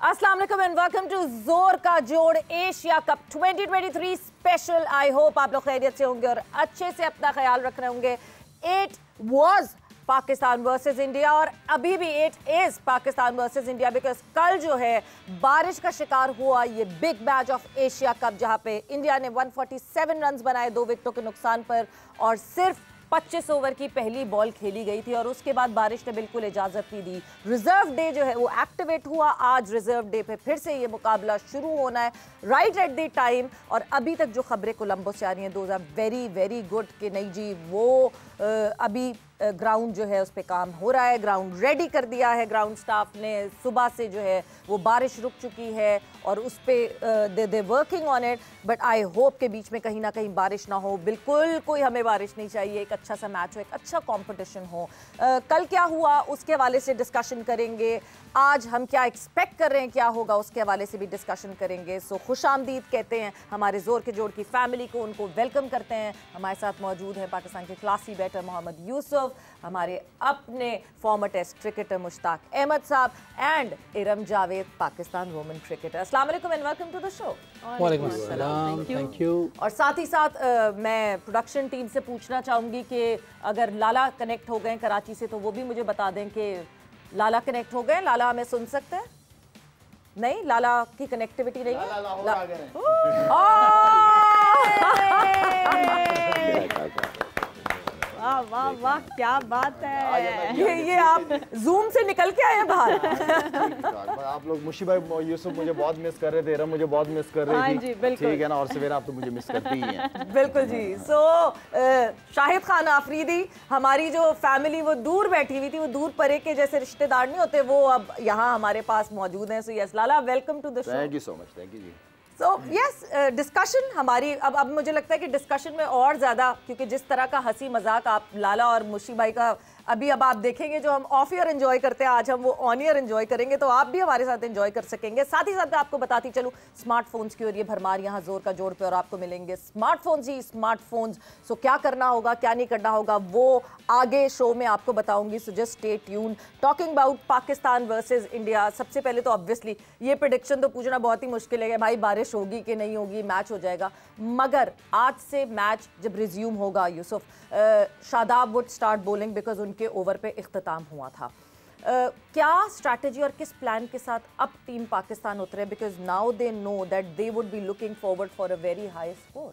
अस्सलाम वालेकुम and welcome to जोर का जोड़ Asia cup 2023 special. I hope आप लोग खैरियत से होंगे और अच्छे से अपना ख्याल रख रहे होंगे। It was Pakistan versus India और अभी भी it is Pakistan versus India, because कल जो है बारिश का शिकार हुआ ये big match of Asia cup, जहां पे इंडिया ने 147 रन बनाए 2 विकेटों के नुकसान पर और सिर्फ 25 ओवर की पहली बॉल खेली गई थी और उसके बाद बारिश ने बिल्कुल इजाजत नहीं दी। रिजर्व डे जो है वो एक्टिवेट हुआ। आज रिजर्व डे पे फिर से ये मुकाबला शुरू होना है राइट एट द टाइम। और अभी तक जो खबरें कोलंबो से आ रही हैं those are very very good कि नहीं जी वो अभी ग्राउंड जो है उस पर काम हो रहा है, ग्राउंड रेडी कर दिया है ग्राउंड स्टाफ ने। सुबह से जो है वो बारिश रुक चुकी है और उस पर they working on it. But I hope के बीच में कहीं ना कहीं बारिश ना हो, बिल्कुल कोई हमें बारिश नहीं चाहिए। एक अच्छा सा मैच हो, एक अच्छा कंपटीशन हो। कल क्या हुआ उसके हवाले से डिस्कशन करेंगे। आज हम क्या एक्सपेक्ट कर रहे हैं क्या होगा उसके हवाले से भी डिस्कशन करेंगे। सो खुश आमदीद कहते हैं हमारे जोर के जोड़ की फैमिली को, उनको वेलकम करते हैं। हमारे साथ मौजूद है पाकिस्तान के क्लासी बैटर मोहम्मद यूसुफ, हमारे अपने former test cricketer Mushtaq Ahmed sahab and Iram Javed Pakistan women cricketer. अस्सलाम वालेकुम and welcome to the show. वालेकुम अस्सलाम, थैंक यू। और साथ ही साथ मैं प्रोडक्शन टीम से पूछना चाहूँगी कि अगर लाला कनेक्ट हो गए कराची से तो वो भी मुझे बता दें कि लाला कनेक्ट हो गए। लाला हमें सुन सकते हैं? नहीं, लाला की कनेक्टिविटी नहीं है। वाह वाह वाह, क्या बात है। ये आप जूम से निकल के आए बाहर। आप लोग मुशी भाई यूसुफ मुझे बहुत मिस कर रहे थे, इरम मुझे बहुत मिस कर रही थी। ठीक है ना, और सवेरा आप तो मुझे मिस करती ही हैं। बिल्कुल जी। सो शाहिद खान आफरीदी, हमारी जो फैमिली वो दूर बैठी हुई थी, वो दूर परे के जैसे रिश्तेदार नहीं होते, वो अब यहाँ हमारे पास मौजूद हैं। So yes Lala, welcome to the show. Thank you so much. Thank you जी। सो यस, डिस्कशन हमारी अब मुझे लगता है कि डिस्कशन में और ज़्यादा, क्योंकि जिस तरह का हंसी मजाक आप लाला और मुशी भाई का अभी अब आप देखेंगे, जो हम ऑफ ईयर एंजॉय करते हैं आज हम वो ऑन ईयर एंजॉय करेंगे, तो आप भी हमारे साथ एंजॉय कर सकेंगे। साथ ही साथ मैं आपको बताती चलूँ स्मार्टफोन्स की और ये भरमार यहाँ जोर का जोड़ पे और आपको मिलेंगे स्मार्टफोन्स ही स्मार्टफोन्स। सो क्या करना होगा क्या नहीं करना होगा वो आगे शो में आपको बताऊंगी। So just stay tune. Talking about Pakistan versus India, सबसे पहले तो ऑब्वियसली ये प्रेडिक्शन तो पूछना बहुत ही मुश्किल है कि भाई बारिश होगी कि नहीं होगी, मैच हो जाएगा। मगर आज से मैच जब रिज्यूम होगा Yusuf, Shadab would start bowling because उनके ओवर पे इख्तिताम हुआ था। क्या स्ट्रैटेजी और किस प्लान के साथ अब टीम पाकिस्तान उतरे, because now they know that they would be looking forward for a very high score.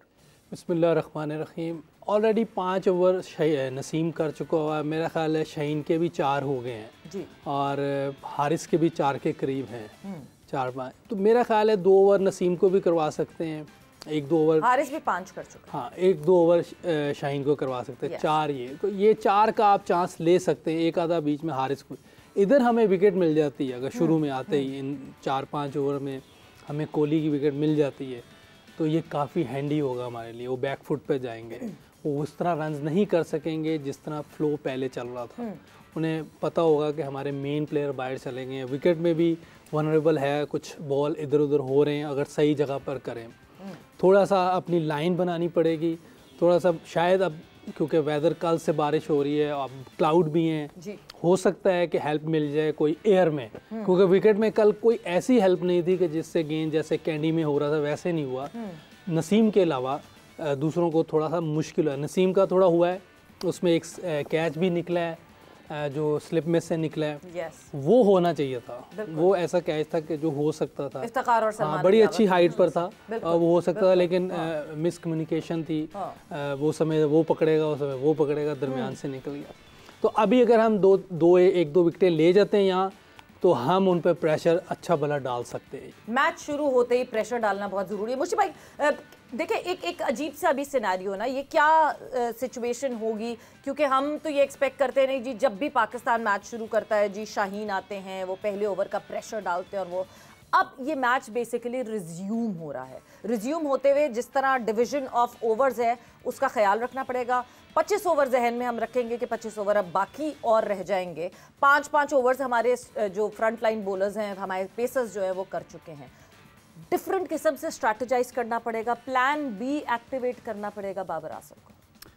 बिस्मिल्लाहिर्रहमानिर्रहीम। ऑलरेडी 5 ओवर नसीम कर चुका हुआ है, मेरा ख्याल है शहीन के भी 4 हो गए हैं जी और हारिस के भी 4 के करीब हैं, 4-5। तो मेरा ख्याल है 2 ओवर नसीम को भी करवा सकते हैं, 1-2 ओवर हारिस भी 5 कर चुका। हाँ, 1-2 ओवर शाहीन को करवा सकते हैं। 4 ये 4 का आप चांस ले सकते हैं। एक आधा बीच में हारिस को, इधर हमें विकेट मिल जाती है अगर शुरू में आते ही इन 4-5 ओवर में हमें कोहली की विकेट मिल जाती है तो ये काफ़ी हैंडी होगा हमारे लिए। वो बैक फुट पे जाएंगे, वो उस तरह रन नहीं कर सकेंगे जिस तरह फ्लो पहले चल रहा था। उन्हें पता होगा कि हमारे मेन प्लेयर बाहर चले गए हैं, विकेट में भी वनरेबल है, कुछ बॉल इधर उधर हो रहे हैं। अगर सही जगह पर करें, थोड़ा सा अपनी लाइन बनानी पड़ेगी, थोड़ा सा शायद अब क्योंकि वेदर कल से बारिश हो रही है, अब क्लाउड भी हैं, हो सकता है कि हेल्प मिल जाए कोई एयर में, क्योंकि विकेट में कल कोई ऐसी हेल्प नहीं थी कि जिससे गेंद जैसे कैंडी में हो रहा था वैसे नहीं हुआ। नसीम के अलावा दूसरों को थोड़ा सा मुश्किल है। नसीम का थोड़ा हुआ है, उसमें एक कैच भी निकला है जो स्लिप में से निकला है। वो होना चाहिए था, वो ऐसा कैच था कि जो हो सकता था। इफ्तिखार और सलमान बड़ी अच्छी हाइट पर था, वो हो सकता था, लेकिन मिस कम्युनिकेशन थी। वो समय वो पकड़ेगा, उस समय वो पकड़ेगा, दरमियान से निकल गया। तो अभी अगर हम 1-2 विकेटें ले जाते हैं यहाँ तो हम उन पर प्रेशर अच्छा भला डाल सकते हैं। मैच शुरू होते ही प्रेशर डालना बहुत ज़रूरी है। मुझे भाई देखिए एक अजीब सा अभी सिनेरियो ना, ये क्या सिचुएशन होगी, क्योंकि हम तो ये एक्सपेक्ट करते नहीं जी, जब भी पाकिस्तान मैच शुरू करता है जी शाहीन आते हैं, वो पहले ओवर का प्रेशर डालते हैं और वो अब ये मैच बेसिकली रिज्यूम हो रहा है। रिज्यूम होते हुए जिस तरह डिवीजन ऑफ ओवर्स है उसका ख्याल रखना पड़ेगा। 25 ओवर जहन में हम रखेंगे कि 25 ओवर अब बाकी और रह जाएंगे। 5-5 ओवर्स हमारे जो फ्रंट लाइन बॉलर्स हैं, हमारे पेसर्स जो है वो कर चुके हैं। डिफरेंट किस्म से स्ट्रैटेजाइज करना पड़ेगा, प्लान बी एक्टिवेट करना पड़ेगा बाबर आजम को।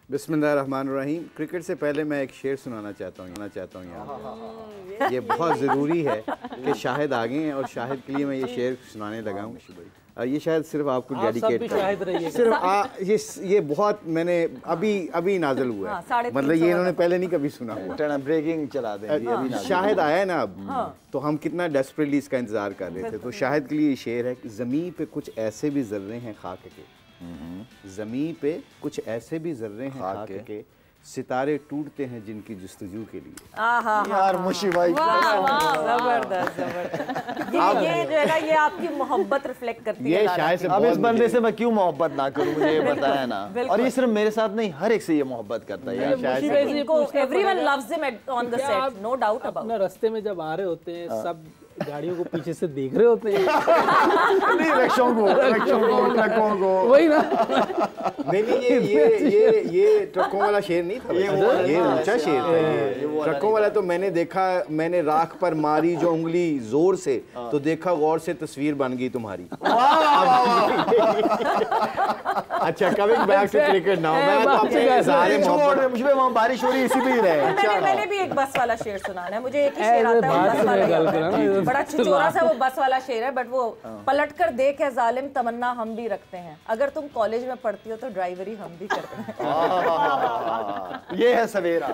बिस्मिल्लाहिर्रहमानिर्रहीम। क्रिकेट से पहले मैं एक शेर सुनाना चाहता हूँ यहाँ। ये बहुत ज़रूरी है कि शाहिद आ गए हैं और शाहिद के लिए मैं ये शेर सुनाने लगा हूँ। ये शायद सिर्फ आपको डेडिकेट सिर्फ ये बहुत मैंने अभी नाज़िल हुआ है, मतलब ये इन्होंने पहले नहीं कभी सुना हुआ। ब्रेकिंग चला दें। शाहिद आया है ना अब, तो हम कितना डेस्परेटली इसका इंतज़ार कर रहे थे। तो शाहिद के लिए ये शेर है, ज़मीन पे कुछ ऐसे भी ज़र्रे हैं खाक के, ज़मीन पे कुछ ऐसे भी ज़र्रे हैं खाक के, सितारे टूटते हैं जिनकी जुस्तजू के लिए। यार मुशी भाई जबरदस्त। ये जो है ना, ये आपकी मोहब्बत रिफ्लेक्ट करती है। ये शायद से अब इस बंदे से मैं क्यों मोहब्बत ना करूं, मुझे ये बताया ना। और ये सिर्फ मेरे साथ नहीं, हर एक से ये मोहब्बत करता है यार। शायद इनको everyone loves him on the set, no doubt about. अपना रास्ते में जब आ रहे होते हैं सब गाड़ियों को पीछे से देख रहे होते हैं। नहीं, ट्रकों को वही ना। नहीं, ये ट्रकों वाला शेर नहीं था, ये ऊंचा शेर था। ट्रकों वाला तो मैंने देखा, मैंने राख पर मारी जो उंगली जोर से, तो देखा गौर से तस्वीर बन गई तुम्हारी। अच्छा, coming back to cricket now. मैं आपसे सारे मुझे वहां बारिश हो रही है, इसी पे ही रहे। मैंने भी एक बस वाला शेर सुनाना है, मुझे एक ही शेर आता है, बस वाला। बड़ा छिचोरा सा वो बस वाला शेर है, बट वो पलट कर देख है जालिम, तमन्ना हम भी रखते हैं, अगर तुम कॉलेज में पढ़ती हो तो ड्राइवरी हम भी करते हैं। ये है सवेरा।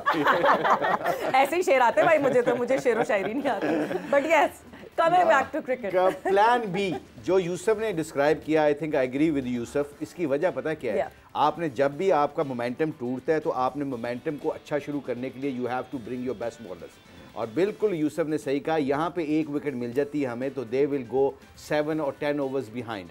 ऐसे ही शेर आते हैं भाई मुझे, तो मुझे शेर व शायरी नहीं आती, but yes coming back to cricket. Plan B जो यूसुफ ने डिस्क्राइब किया, I think I agree with Yusuf. इसकी वजह पता क्या है? आपने जब भी आपका मोमेंटम टूटता है तो आपने मोमेंटम को अच्छा शुरू करने के लिए you have to bring your best bowlers. और बिल्कुल यूसुफ ने सही कहा, यहाँ पे एक विकेट मिल जाती है हमें तो दे विल गो 7 और 10 ओवर्स बिहाइंड।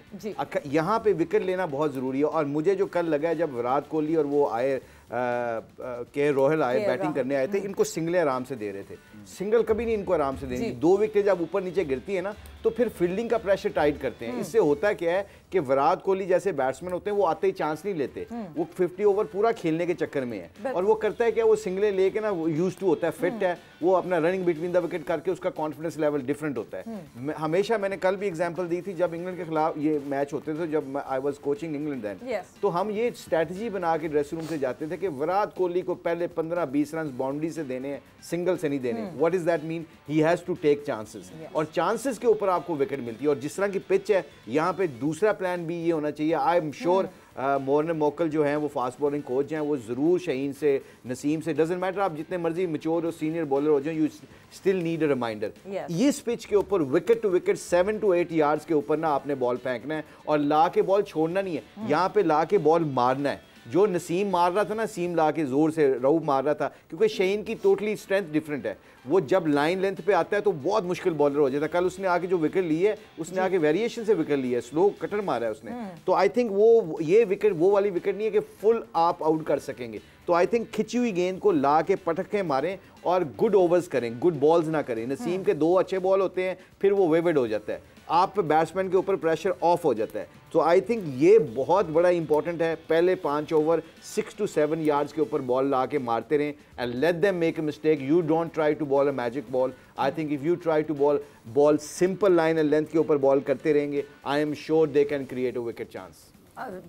यहाँ पे विकेट लेना बहुत ज़रूरी है। और मुझे जो कल लगा जब विराट कोहली और वो आए के रोहिल आए बैटिंग करने आए थे, इनको सिंगलें आराम से दे रहे थे। सिंगल कभी नहीं इनको आराम से देंगे। 2 विकेट जब ऊपर नीचे गिरती है ना, तो फिर फील्डिंग का प्रेशर टाइट करते हैं। इससे होता क्या है कि विराट कोहली जैसे बैट्समैन होते हैं वो आते ही चांस नहीं लेते, वो 50 ओवर पूरा खेलने के चक्कर में है। और वो करता है क्या, वो सिंगलें लेके ना, वो यूज टू होता है, फिट है, वो अपना रनिंग बिटवीन द विकेट करके उसका कॉन्फिडेंस लेवल डिफरेंट होता है। हमेशा मैंने कल भी एग्जांपल दी थी, जब इंग्लैंड के खिलाफ ये मैच होते थे, जब I was coaching England then, तो हम ये स्ट्रेटजी बना के ड्रेसिंग रूम से जाते थे कि विराट कोहली को पहले 15-20 रन बाउंड्री से देने हैं, सिंगल से नहीं देने। What is that mean? He has to take chances, और चांसेस के ऊपर आपको विकेट मिलती है। और जिस तरह की पिच है यहाँ पे, दूसरा प्लान भी ये होना चाहिए। आई एम श्योर मोर्न मोकल जो हैं वो फास्ट बॉलिंग कोच हैं, वो ज़रूर शाहीन से, नसीम से, डजंट मैटर आप जितने मर्जी मैच्योर और सीनियर बॉलर हो जाए, you still need a reminder. इस पिच के ऊपर wicket to wicket 7 to 8 yards के ऊपर ना आपने बॉल फेंकना है, और ला के बॉल छोड़ना नहीं है। यहाँ पे ला के बॉल मारना है। जो नसीम मार रहा था ना, सीम ला के जोर से रऊफ मार रहा था, क्योंकि शाहीन की टोटली स्ट्रेंथ डिफरेंट है। वो जब लाइन लेंथ पे आता है तो बहुत मुश्किल बॉलर हो जाता है। कल उसने आके जो विकेट ली है, उसने आके वेरिएशन से विकेट ली है, स्लो कटर मारा है उसने। तो आई थिंक वो ये विकेट वो वाली विकेट नहीं है कि फुल आप आउट कर सकेंगे। तो आई थिंक खिंची हुई गेंद को ला के पटक के मारें और गुड ओवर्स करें, गुड बॉल्स ना करें। नसीम के 2 अच्छे बॉल होते हैं, फिर वो वेवेड हो जाता है, आप बैट्समैन के ऊपर प्रेशर ऑफ हो जाता है। तो आई थिंक ये बहुत बड़ा इंपॉर्टेंट है। पहले 5 ओवर 6 to 7 यार्ड्स के ऊपर बॉल ला के मारते रहें, and let them make a mistake. You don't try to bowl a magic ball. I think if you try to bowl simple line and length के ऊपर बॉल करते रहेंगे, I am sure they can create a wicket chance.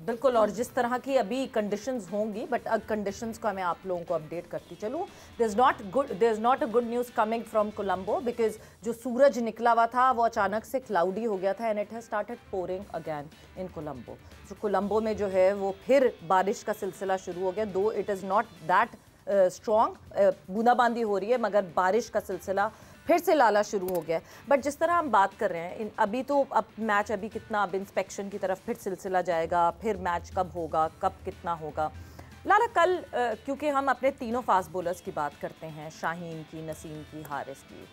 बिल्कुल। और जिस तरह की अभी कंडीशंस होंगी, बट कंडीशंस को मैं आप लोगों को अपडेट करती चलूँ। There is not a good news coming from Colombo, because जो सूरज निकला हुआ था वो अचानक से क्लाउडी हो गया था, and it has started pouring again इन कोलंबो। जो कोलंबो में जो है वो फिर बारिश का सिलसिला शुरू हो गया, दो it is not that strong, बूंदाबांदी हो रही है, मगर बारिश का सिलसिला फिर से लाला शुरू हो गया। बट जिस तरह हम बात कर रहे हैं, अभी तो अब मैच अभी कितना, अब इंस्पेक्शन की तरफ फिर सिलसिला जाएगा, फिर मैच कब होगा, कब कितना होगा। लाला कल क्योंकि हम अपने तीनों फास्ट बॉलर्स की बात करते हैं, शाहीन की, नसीम की, हारिस की,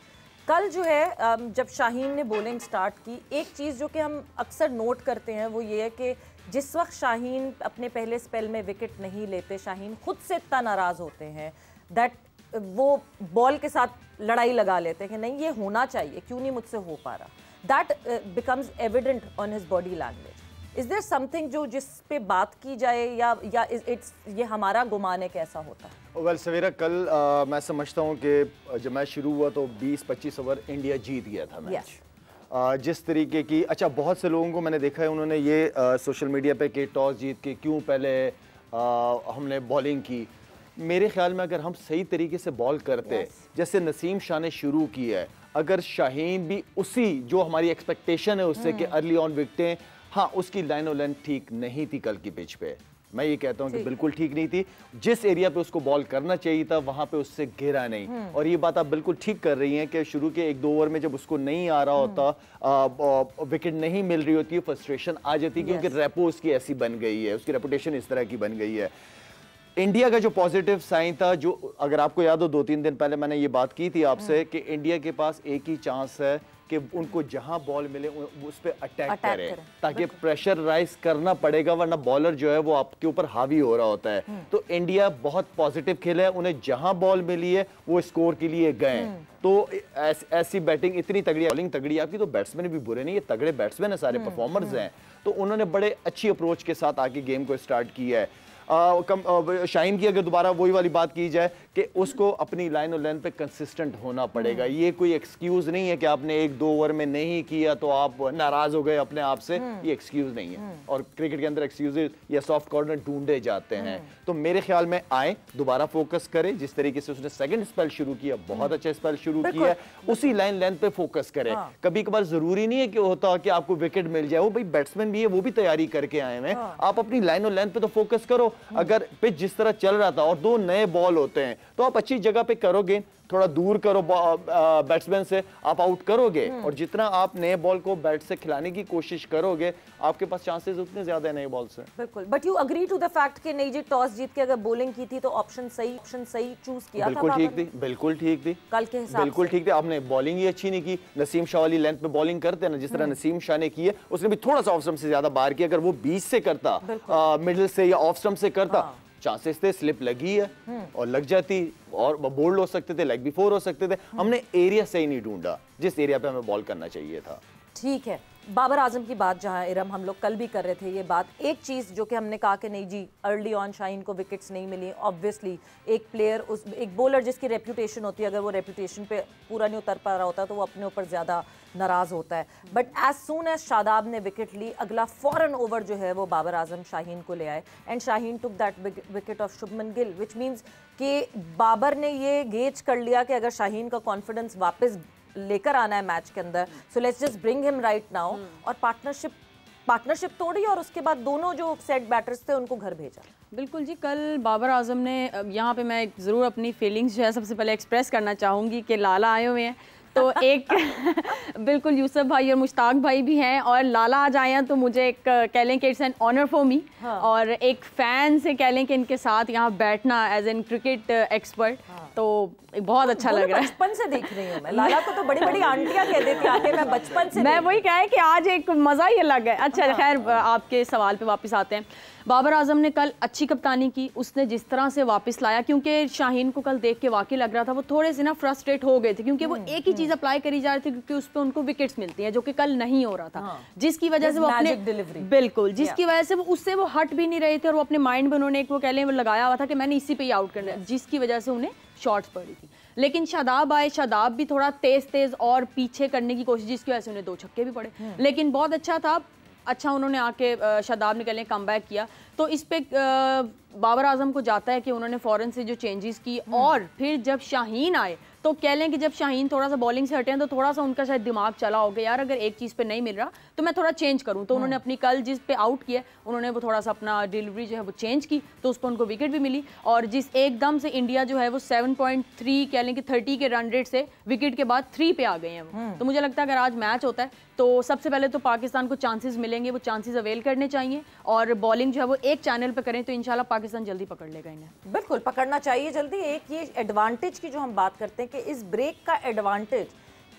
कल जो है जब शाहीन ने बॉलिंग स्टार्ट की, एक चीज़ जो कि हम अक्सर नोट करते हैं वो ये है कि जिस वक्त शाहीन अपने पहले स्पेल में विकेट नहीं लेते, शाहीन खुद से इतना नाराज़ होते हैं दैट वो बॉल के साथ लड़ाई लगा लेते हैं कि नहीं ये होना चाहिए, क्यों नहीं मुझसे हो पा रहा। That becomes evident on his body language. Is there something जो जिस पे बात की जाए, या इट्स ये हमारा गुमान है कैसा होता है? वेल सवेरा, कल मैं समझता हूँ कि जब मैच शुरू हुआ तो 20-25 ओवर इंडिया जीत गया था मैच। जिस तरीके की, अच्छा बहुत से लोगों को मैंने देखा है उन्होंने ये सोशल मीडिया पे कि टॉस जीत के क्यों पहले हमने बॉलिंग की। मेरे ख्याल में अगर हम सही तरीके से बॉल करते, जैसे नसीम शाह ने शुरू की है, अगर शाहीन भी उसी जो हमारी एक्सपेक्टेशन है उससे कि अर्ली ऑन विकेटें, हाँ उसकी लाइन और लेंथ ठीक नहीं थी कल की पिच पे, मैं ये कहता हूँ कि बिल्कुल ठीक नहीं थी। जिस एरिया पे उसको बॉल करना चाहिए था वहां पे उससे गिरा नहीं। और ये बात आप बिल्कुल ठीक कर रही हैं कि शुरू के 1-2 ओवर में जब उसको नहीं आ रहा होता, विकेट नहीं मिल रही होती, फ्रस्ट्रेशन आ जाती, क्योंकि रेपो उसकी ऐसी बन गई है, उसकी रेपुटेशन इस तरह की बन गई है। इंडिया का जो पॉजिटिव साइन था, जो अगर आपको याद हो 2-3 दिन पहले मैंने ये बात की थी आपसे कि इंडिया के पास एक ही चांस है कि उनको जहां बॉल मिले उस पर अटैक करें, ताकि प्रेशर राइज करना पड़ेगा, वरना बॉलर जो है वो आपके ऊपर हावी हो रहा होता है। तो इंडिया बहुत पॉजिटिव खेला है, उन्हें जहां बॉल मिली है वो स्कोर के लिए गए। तो ऐसी बैटिंग इतनी तगड़ी, बॉलिंग तगड़ी आपकी, तो बैट्समैन भी बुरे नहीं है, तगड़े बैट्समैन है, सारे परफॉर्मर्स हैं। तो उन्होंने बड़े अच्छी अप्रोच के साथ आके गेम को स्टार्ट किया है। शाहीन की अगर दोबारा वही वाली बात की जाए कि उसको अपनी लाइन और लेंथ पे कंसिस्टेंट होना पड़ेगा। ये कोई एक्सक्यूज नहीं है कि आपने 1-2 ओवर में नहीं किया तो आप नाराज हो गए अपने आप से, ये एक्सक्यूज नहीं है। और क्रिकेट के अंदर एक्सक्यूजेस या सॉफ्ट कॉर्नर ढूंढे जाते हैं। तो मेरे ख्याल में आए, दोबारा फोकस करें, जिस तरीके से उसने सेकंड स्पेल शुरू किया, बहुत अच्छा स्पेल शुरू किया, उसी लाइन लेंथ पे फोकस करें। कभी कभार जरूरी नहीं है कि होता कि आपको विकेट मिल जाए, वो भाई बैट्समैन भी है, वो भी तैयारी करके आए हैं। आप अपनी लाइन और लेंथ पे तो फोकस करो। अगर पिच जिस तरह चल रहा था और 2 नए बॉल होते हैं तो आप अच्छी जगह पे करोगे, थोड़ा दूर करो बैट्समैन से, आप आउट करोगे। और जितना आप नए बॉल को बैट से खिलाने की कोशिश करोगे, आपके पास चांसेस उतने ज्यादा है नए बॉल से। बिल्कुल, but you agree to the fact कि नहीं जी, टॉस जीत के अगर बॉलिंग की थी तो ऑप्शन सही चूज किया था। बिल्कुल ठीक थी, बिल्कुल ठीक थी, कल के हिसाब बिल्कुल ठीक थी। आपने बॉलिंग ही अच्छी नहीं की। नसीम शाह वाली लेंथ पे बॉलिंग करते हैं ना, जिस तरह नसीम शाह ने की है, उसने भी थोड़ा सा ऑफ स्टंप से ज्यादा बाहर किया। अगर वो 20 से करता, मिडिल से या ऑफ स्टंप से करता, चांसेस थे, स्लिप लगी है और लग जाती और बोल्ड हो सकते थे, लेग भी 4 हो सकते थे। हमने एरिया सही नहीं ढूंढा जिस एरिया पे हमें बॉल करना चाहिए था। ठीक है, बाबर आजम की बात जहां इरम हम लोग कल भी कर रहे थे ये बात, एक चीज़ जो कि हमने कहा कि नहीं जी अर्ली ऑन शाहीन को विकेट्स नहीं मिली। ऑब्वियसली एक प्लेयर, एक बॉलर जिसकी रेप्यूटेशन होती है, अगर वो रेप्यूटेशन पे पूरा नहीं उतर पा रहा होता तो वो अपने ऊपर ज़्यादा नाराज़ होता है। But as soon as Shadab ने विकेट ली, अगला फॉरन ओवर जो है वो बाबर आजम शाहीन को ले आए and Shaheen took that wicket of Shubman Gill, which means कि बाबर ने ये गेज कर लिया कि अगर शाहीन का कॉन्फिडेंस वापस लेकर आना है मैच के अंदर, so let's just bring him right now, और पार्टनरशिप तोड़ी और उसके बाद दोनों जो सेट बैटर्स थे उनको घर भेजा। बिल्कुल जी, कल बाबर आजम ने, यहाँ पे मैं ज़रूर अपनी फीलिंग्स जो है सबसे पहले एक्सप्रेस करना चाहूँगी कि लाला आए हुए हैं तो एक बिल्कुल यूसुफ भाई और मुश्ताक भाई भी हैं, और लाला आज आए हैं तो मुझे एक कह लें कि it's an honour for me. और एक फ़ैन से कह लें कि इनके साथ यहाँ बैठना एज एन क्रिकेट एक्सपर्ट, तो बहुत अच्छा लग रहा है। बचपन से देख रही हूँ मैं लाला को, तो बड़ी बड़ी आंटियाँ कह देती आके मैं बचपन से, मैं वही कहा है कि आज एक मज़ा ही अलग है। अच्छा खैर, आपके सवाल पे वापस आते हैं। बाबर आजम ने कल अच्छी कप्तानी की, उसने जिस तरह से वापस लाया, क्योंकि शाहीन को कल देख के वाकई लग रहा था वो थोड़े से ना फ्रस्ट्रेट हो गए थे, क्योंकि वो एक ही चीज़ अप्लाई करी जा रही थी, क्योंकि उस पर उनको विकेट्स मिलती हैं, जो कि कल नहीं हो रहा था। जिसकी वजह से वो अपने बिल्कुल जिसकी वजह से वो उससे वो हट भी नहीं रहे थे, और वो अपने माइंड में उन्होंने एक वो कह लें वो लगाया हुआ था कि मैंने इसी पे ही आउट करना है, जिसकी वजह से उन्हें शॉट्स पड़ी थी। लेकिन शादाब आए, शादाब भी थोड़ा तेज और पीछे करने की कोशिश, जिसकी वजह से उन्हें 2 छक्के भी पड़े, लेकिन बहुत अच्छा था। अच्छा उन्होंने आके शादाब ने कल कम बैक किया, तो इस पे बाबर आजम को जाता है कि उन्होंने फ़ौरन से जो चेंजेस की, और फिर जब शाहीन आए तो कह लें कि जब शाहीन थोड़ा सा बॉलिंग से हटे हैं तो थोड़ा सा उनका शायद दिमाग चला हो गया, यार अगर एक चीज़ पे नहीं मिल रहा तो मैं थोड़ा चेंज करूं। तो उन्होंने अपनी कल जिस पे आउट किया उन्होंने वो थोड़ा सा अपना डिलीवरी जो है वो चेंज की, तो उस पर उनको विकेट भी मिली, और जिस एकदम से इंडिया जो है वो 7.3 कह लें कि 30 के रन रेट से विकेट के बाद 3 पे आ गए हैं वो। तो मुझे लगता है अगर आज मैच होता है तो सबसे पहले तो पाकिस्तान को चांसेस मिलेंगे, वो चांसेस अवेल करने चाहिए, और बॉलिंग जो है वो एक चैनल पे करें तो इंशाल्लाह पाकिस्तान जल्दी पकड़ लेगा इन्हें। बिल्कुल पकड़ना चाहिए जल्दी। एक ये एडवांटेज की जो हम बात करते हैं कि इस ब्रेक का एडवांटेज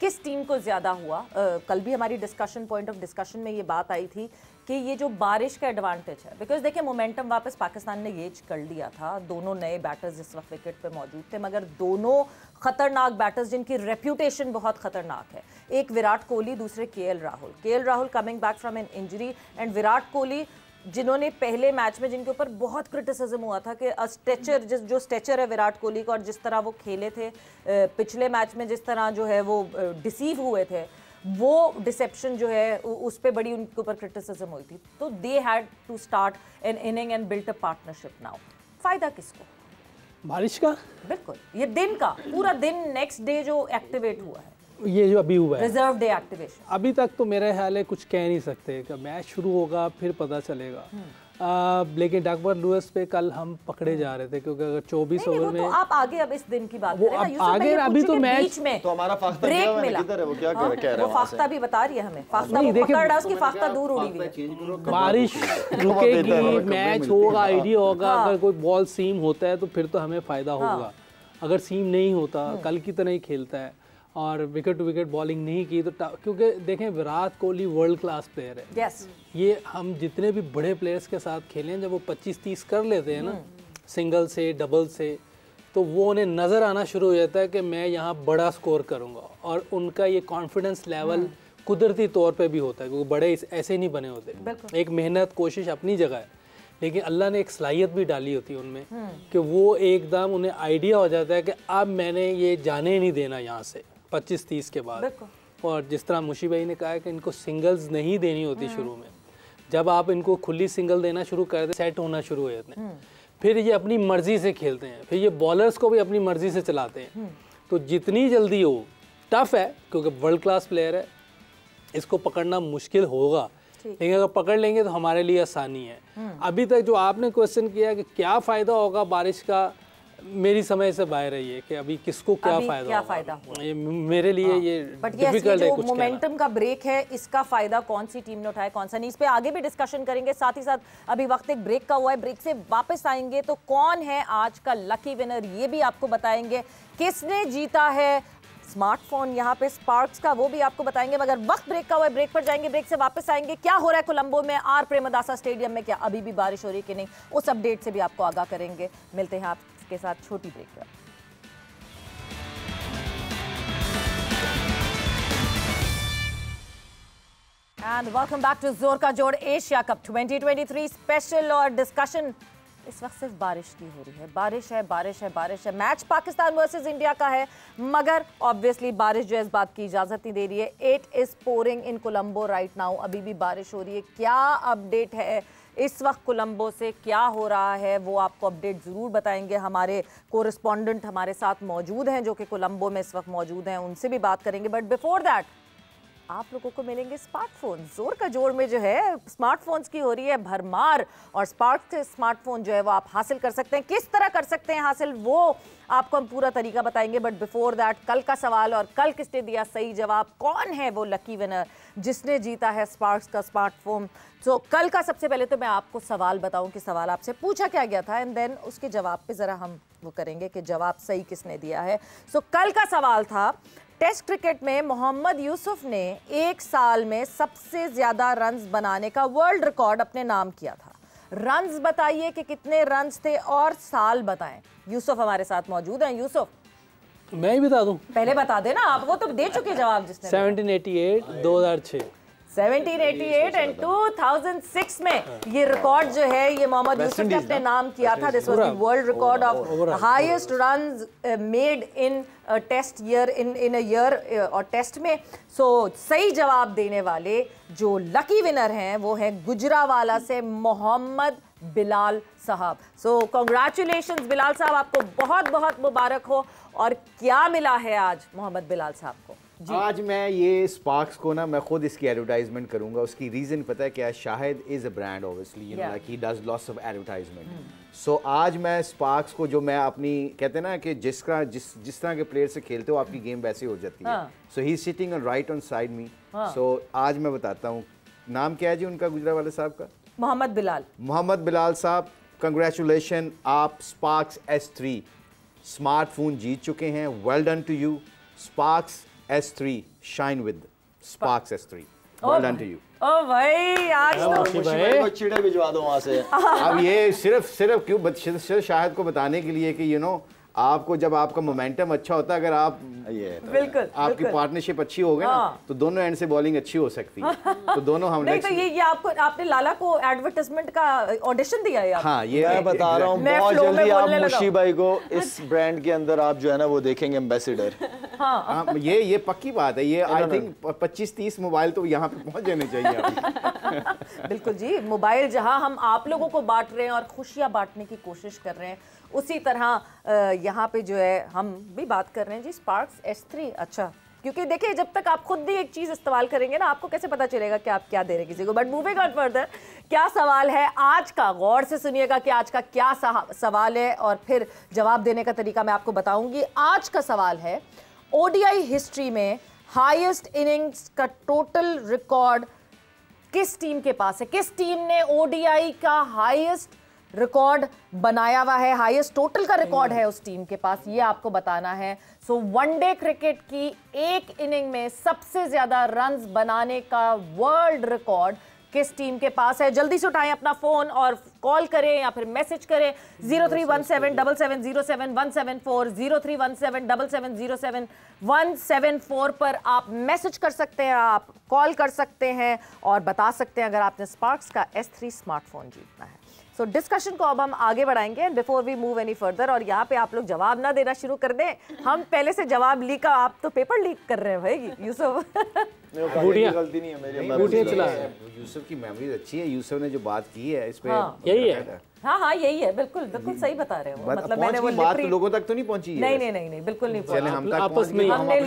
किस टीम को ज़्यादा हुआ, कल भी हमारी डिस्कशन पॉइंट ऑफ डिस्कशन में ये बात आई थी कि ये जो बारिश का एडवांटेज है, बिकॉज देखिए मोमेंटम वापस पाकिस्तान ने गेज कर लिया था, दोनों नए बैटर्स इस वक्त विकेट पे मौजूद थे, मगर दोनों खतरनाक बैटर्स जिनकी रेप्यूटेशन बहुत खतरनाक है, एक विराट कोहली, दूसरे KL Rahul coming back from an injury, and Virat Kohli जिन्होंने पहले मैच में जिनके ऊपर बहुत क्रिटिसिज्म हुआ था कि स्ट्रेचर जो स्ट्रेचर है विराट कोहली का, और जिस तरह वो खेले थे पिछले मैच में, जिस तरह जो है वो डिसीव हुए थे, वो डिसेप्शन जो है उस पे बड़ी उनके ऊपर क्रिटिसिज्म हुई थी, तो they had to start an inning and build a partnership now. फायदा किसको? बारिश का, बिल्कुल, ये दिन का पूरा दिन नेक्स्ट डे जो एक्टिवेट हुआ है, ये जो अभी हुआ है रिजर्व डे एक्टिवेशन, अभी तक तो मेरा ख्याल है कुछ कह नहीं सकते कि मैच शुरू होगा फिर पता चलेगा। लेकिन डकवर्थ लुईस पे कल हम पकड़े जा रहे थे, क्योंकि अगर 24 ओवर में तो आप आगे अब इस दिन की बात वो करें ना, अब यूसुफ, आगे मैं ये अभी पूछूं तो कि मैच बीच में तो हमारा फाख्ता ब्रेक गया हुआ है, मिला, किधर है वो, क्या कह रहा है वो वहाँ से? फाख्ता भी बता रही है हमें, फाख्ता नहीं, वो देखिए, पकड़ रहा है, उसकी फाख्ता दूर उड़ी हुई है। बारिश रुकेगी, मैच होगा, आइडिया होगा। अगर कोई बॉल सीम होता है तो फिर तो हमें फायदा होगा, अगर सीम नहीं होता कल की तरह ही खेलता है और विकेट टू विकेट बॉलिंग नहीं की तो क्योंकि देखें Virat Kohli world class player है। यस, ये हम जितने भी बड़े प्लेयर्स के साथ खेले हैं, जब वो 25-30 कर लेते हैं ना सिंगल से डबल से, तो वो उन्हें नज़र आना शुरू हो जाता है कि मैं यहाँ बड़ा स्कोर करूँगा, और उनका ये कॉन्फिडेंस लेवल कुदरती तौर पे भी होता है, क्योंकि बड़े ऐसे नहीं बने होते। एक मेहनत कोशिश अपनी जगह है, लेकिन अल्लाह ने एक सलाहियत भी डाली होती है उनमें कि वो एकदम उन्हें आइडिया हो जाता है कि अब मैंने ये जाने नहीं देना यहाँ से 25-30 के बाद। और जिस तरह मुशी भाई ने कहा है कि इनको सिंगल्स नहीं देनी होती शुरू में, जब आप इनको खुली सिंगल देना शुरू कर दें सेट होना शुरू हो जाते हैं, फिर ये अपनी मर्जी से खेलते हैं, फिर ये बॉलर्स को भी अपनी मर्जी से चलाते हैं। तो जितनी जल्दी हो, टफ है क्योंकि वर्ल्ड क्लास प्लेयर है, इसको पकड़ना मुश्किल होगा, लेकिन अगर पकड़ लेंगे तो हमारे लिए आसानी है। अभी तक जो आपने क्वेश्चन किया कि क्या फ़ायदा होगा बारिश का, मेरी समझ से बाहर रही है कि अभी किसको क्या फ़ायदा होगा। ये मेरे लिए ये डिफिकल्ट है कुछ कहना। मोमेंटम का ब्रेक है, इसका फ़ायदा कौन सी टीम ने उठाया, कौन सा नहीं, इस पे आगे भी डिस्कशन करेंगे। साथ ही साथ अभी वक्त एक ब्रेक का हुआ है, ब्रेक से वापस आएंगे तो कौन है आज का लकी विनर ये भी आपको बताएंगे, किसने जीता है स्मार्टफोन यहाँ पे स्पार्क्स का, वो भी आपको बताएंगे। मगर वक्त ब्रेक का हुआ है, ब्रेक पर जाएंगे, ब्रेक से वापस आएंगे। क्या हो रहा है कोलंबो में, आर प्रेमदासा स्टेडियम में, क्या अभी भी बारिश हो रही है कि नहीं, उस अपडेट से भी आपको आगाह करेंगे। मिलते हैं आपके साथ छोटी ब्रेक पर। And welcome back to जोर का जोड़ एशिया कप 2023 स्पेशल। और डिस्कशन इस वक्त सिर्फ बारिश की हो रही है, बारिश है, बारिश है, बारिश है। मैच पाकिस्तान वर्सेस इंडिया का है, मगर ऑब्वियसली बारिश जो है इस बात की इजाज़त नहीं दे रही है। It is pouring in Colombo right now, अभी भी बारिश हो रही है। क्या अपडेट है इस वक्त कोलंबो से, क्या हो रहा है, वो आपको अपडेट ज़रूर बताएंगे। हमारे कोरिस्पॉन्डेंट हमारे साथ मौजूद हैं जो कि कोलंबो में इस वक्त मौजूद हैं, उनसे भी बात करेंगे। बट बिफोर दैट आप लोगों को मिलेंगे स्मार्टफोन। जोर का जोड़ में जो है स्मार्टफोन्स की हो रही है भरमार, और स्पार्क से स्मार्टफोन जो है वो आप हासिल कर सकते हैं। किस तरह कर सकते हैं हासिल, वो आपको हम पूरा तरीका बताएंगे। बट बिफोर दैट कल का सवाल, और कल किसने दिया सही जवाब, कौन है वो लकी विनर जिसने जीता है स्पार्क्स का स्मार्टफोन। तो कल का सबसे पहले तो मैं आपको सवाल बताऊं कि सवाल आपसे पूछा क्या गया था, एंड देन उसके जवाब पे ज़रा हम वो करेंगे कि जवाब सही किसने दिया है। सो कल का सवाल था, टेस्ट क्रिकेट में मोहम्मद यूसुफ ने एक साल में सबसे ज्यादा रन्स बनाने का वर्ल्ड रिकॉर्ड अपने नाम किया था। रन्स बताइए कि कितने रन्स थे, और साल बताएं। यूसुफ हमारे साथ मौजूद हैं। यूसुफ, मैं ही बता दूं? पहले बता देना आप, वो तो दे चुके जवाब जिसने। 1788, 2006, 1788 एंड 2006 में ये रिकॉर्ड जो है ये मोहम्मद यूसुफ ने अपने नाम किया था। This was the world record of highest runs made in test year, in a year और टेस्ट में। सो सही जवाब देने वाले जो लकी विनर हैं वो है गुजरावाला से मोहम्मद बिलाल साहब। सो कॉन्ग्रेचुलेशंस बिलाल साहब, आपको बहुत बहुत मुबारक हो। और क्या मिला है आज मोहम्मद बिलाल साहब को? आज मैं ये स्पार्क्स को ना, मैं खुद इसकी एडवर्टाइजमेंट करूंगा। उसकी रीज़न पता है क्या है? Shahid is a brand obviously, you know, like he does lots of advertisement. So आज मैं स्पार्क्स को, जो मैं अपनी कहते हैं ना कि जिस तरह के प्लेयर से खेलते हो आपकी गेम वैसे हो जाती है। So he is sitting on right on side me. So आज मैं बताता हूँ, नाम क्या है जी उनका गुजरावाला साहब का? मोहम्मद बिलाल। मोहम्मद बिलाल साहब, कंग्रेचुलेशन, आप स्पार्क्स S3 स्मार्टफोन जीत चुके हैं। Well done to you. Sparks S3 shine with Sparks S3। Well done to you. ओ भाई, आज तो चिड़े भिजवा दो वहां से। अब ये सिर्फ क्यों, सिर्फ शाहिद को बताने के लिए कि यू नो, आपको जब आपका मोमेंटम अच्छा होता है, अगर आप बिल्कुल आपकी पार्टनरशिप अच्छी हो गई ना, तो दोनों एंड से बॉलिंग अच्छी हो सकती है। तो दोनों हम नहीं, तो ये आपने लाला को एडवर्टाइजमेंट का ऑडिशन दिया है? हाँ, ये मैं बता रहा हूँ, बहुत जल्दी आप मुशी भाई को इस ब्रांड के अंदर आप जो है ना वो देखेंगे एम्बेसडर। हाँ, ये पक्की बात है। ये आई थिंक 25-30 मोबाइल तो यहाँ पे पहुँच जाने चाहिए अभी। बिल्कुल जी, मोबाइल जहां हम आप लोगों को बांट रहे हैं और खुशियां बांटने की कोशिश कर रहे हैं, उसी तरह यहाँ पे जो है हम भी बात कर रहे हैं जी स्पार्क्स S3। अच्छा, क्योंकि देखिए जब तक आप खुद भी एक चीज इस्तेमाल करेंगे ना, आपको कैसे पता चलेगा कि आप क्या दे रहे हैं किसी को। बट मूविंग ऑन फर्दर, क्या सवाल है आज का, गौर से सुनिएगा कि आज का क्या सवाल है और फिर जवाब देने का तरीका मैं आपको बताऊंगी। आज का सवाल है, ओडीआई हिस्ट्री में हाईएस्ट इनिंग्स का टोटल रिकॉर्ड किस टीम के पास है? किस टीम ने ओडीआई का हाईएस्ट रिकॉर्ड बनाया हुआ है, हाईएस्ट टोटल का रिकॉर्ड है उस टीम के पास, ये आपको बताना है। सो वनडे क्रिकेट की एक इनिंग में सबसे ज्यादा रन्स बनाने का वर्ल्ड रिकॉर्ड किस टीम के पास है? जल्दी से उठाएं अपना फोन और कॉल करें या फिर मैसेज करें 03177707174174 03177707174174 पर आप मैसेज कर सकते हैं, आप कॉल कर सकते हैं और बता सकते हैं अगर आपने स्पार्क्स का S3 स्मार्टफोन जीतना है। सो डिस्कशन को अब हम आगे बढ़ाएंगे and before we move any further, और यहाँ पे आप लोग जवाब ना देना शुरू कर दें, हम पहले से जवाब लीक, आप तो पेपर लीक कर रहे हैं भाई यूसुफ। गलती नहीं है मेरी, यूसुफ की मेमोरी अच्छी है। यूसुफ ने जो बात की है इस पे यही है। हाँ यही है, बिल्कुल बिल्कुल सही बता रहे हो। मतलब मैंने वो बात लोगों तक तो नहीं पहुंची है। नहीं बिल्कुल नहीं पहुंची। हम तक आपस में हमने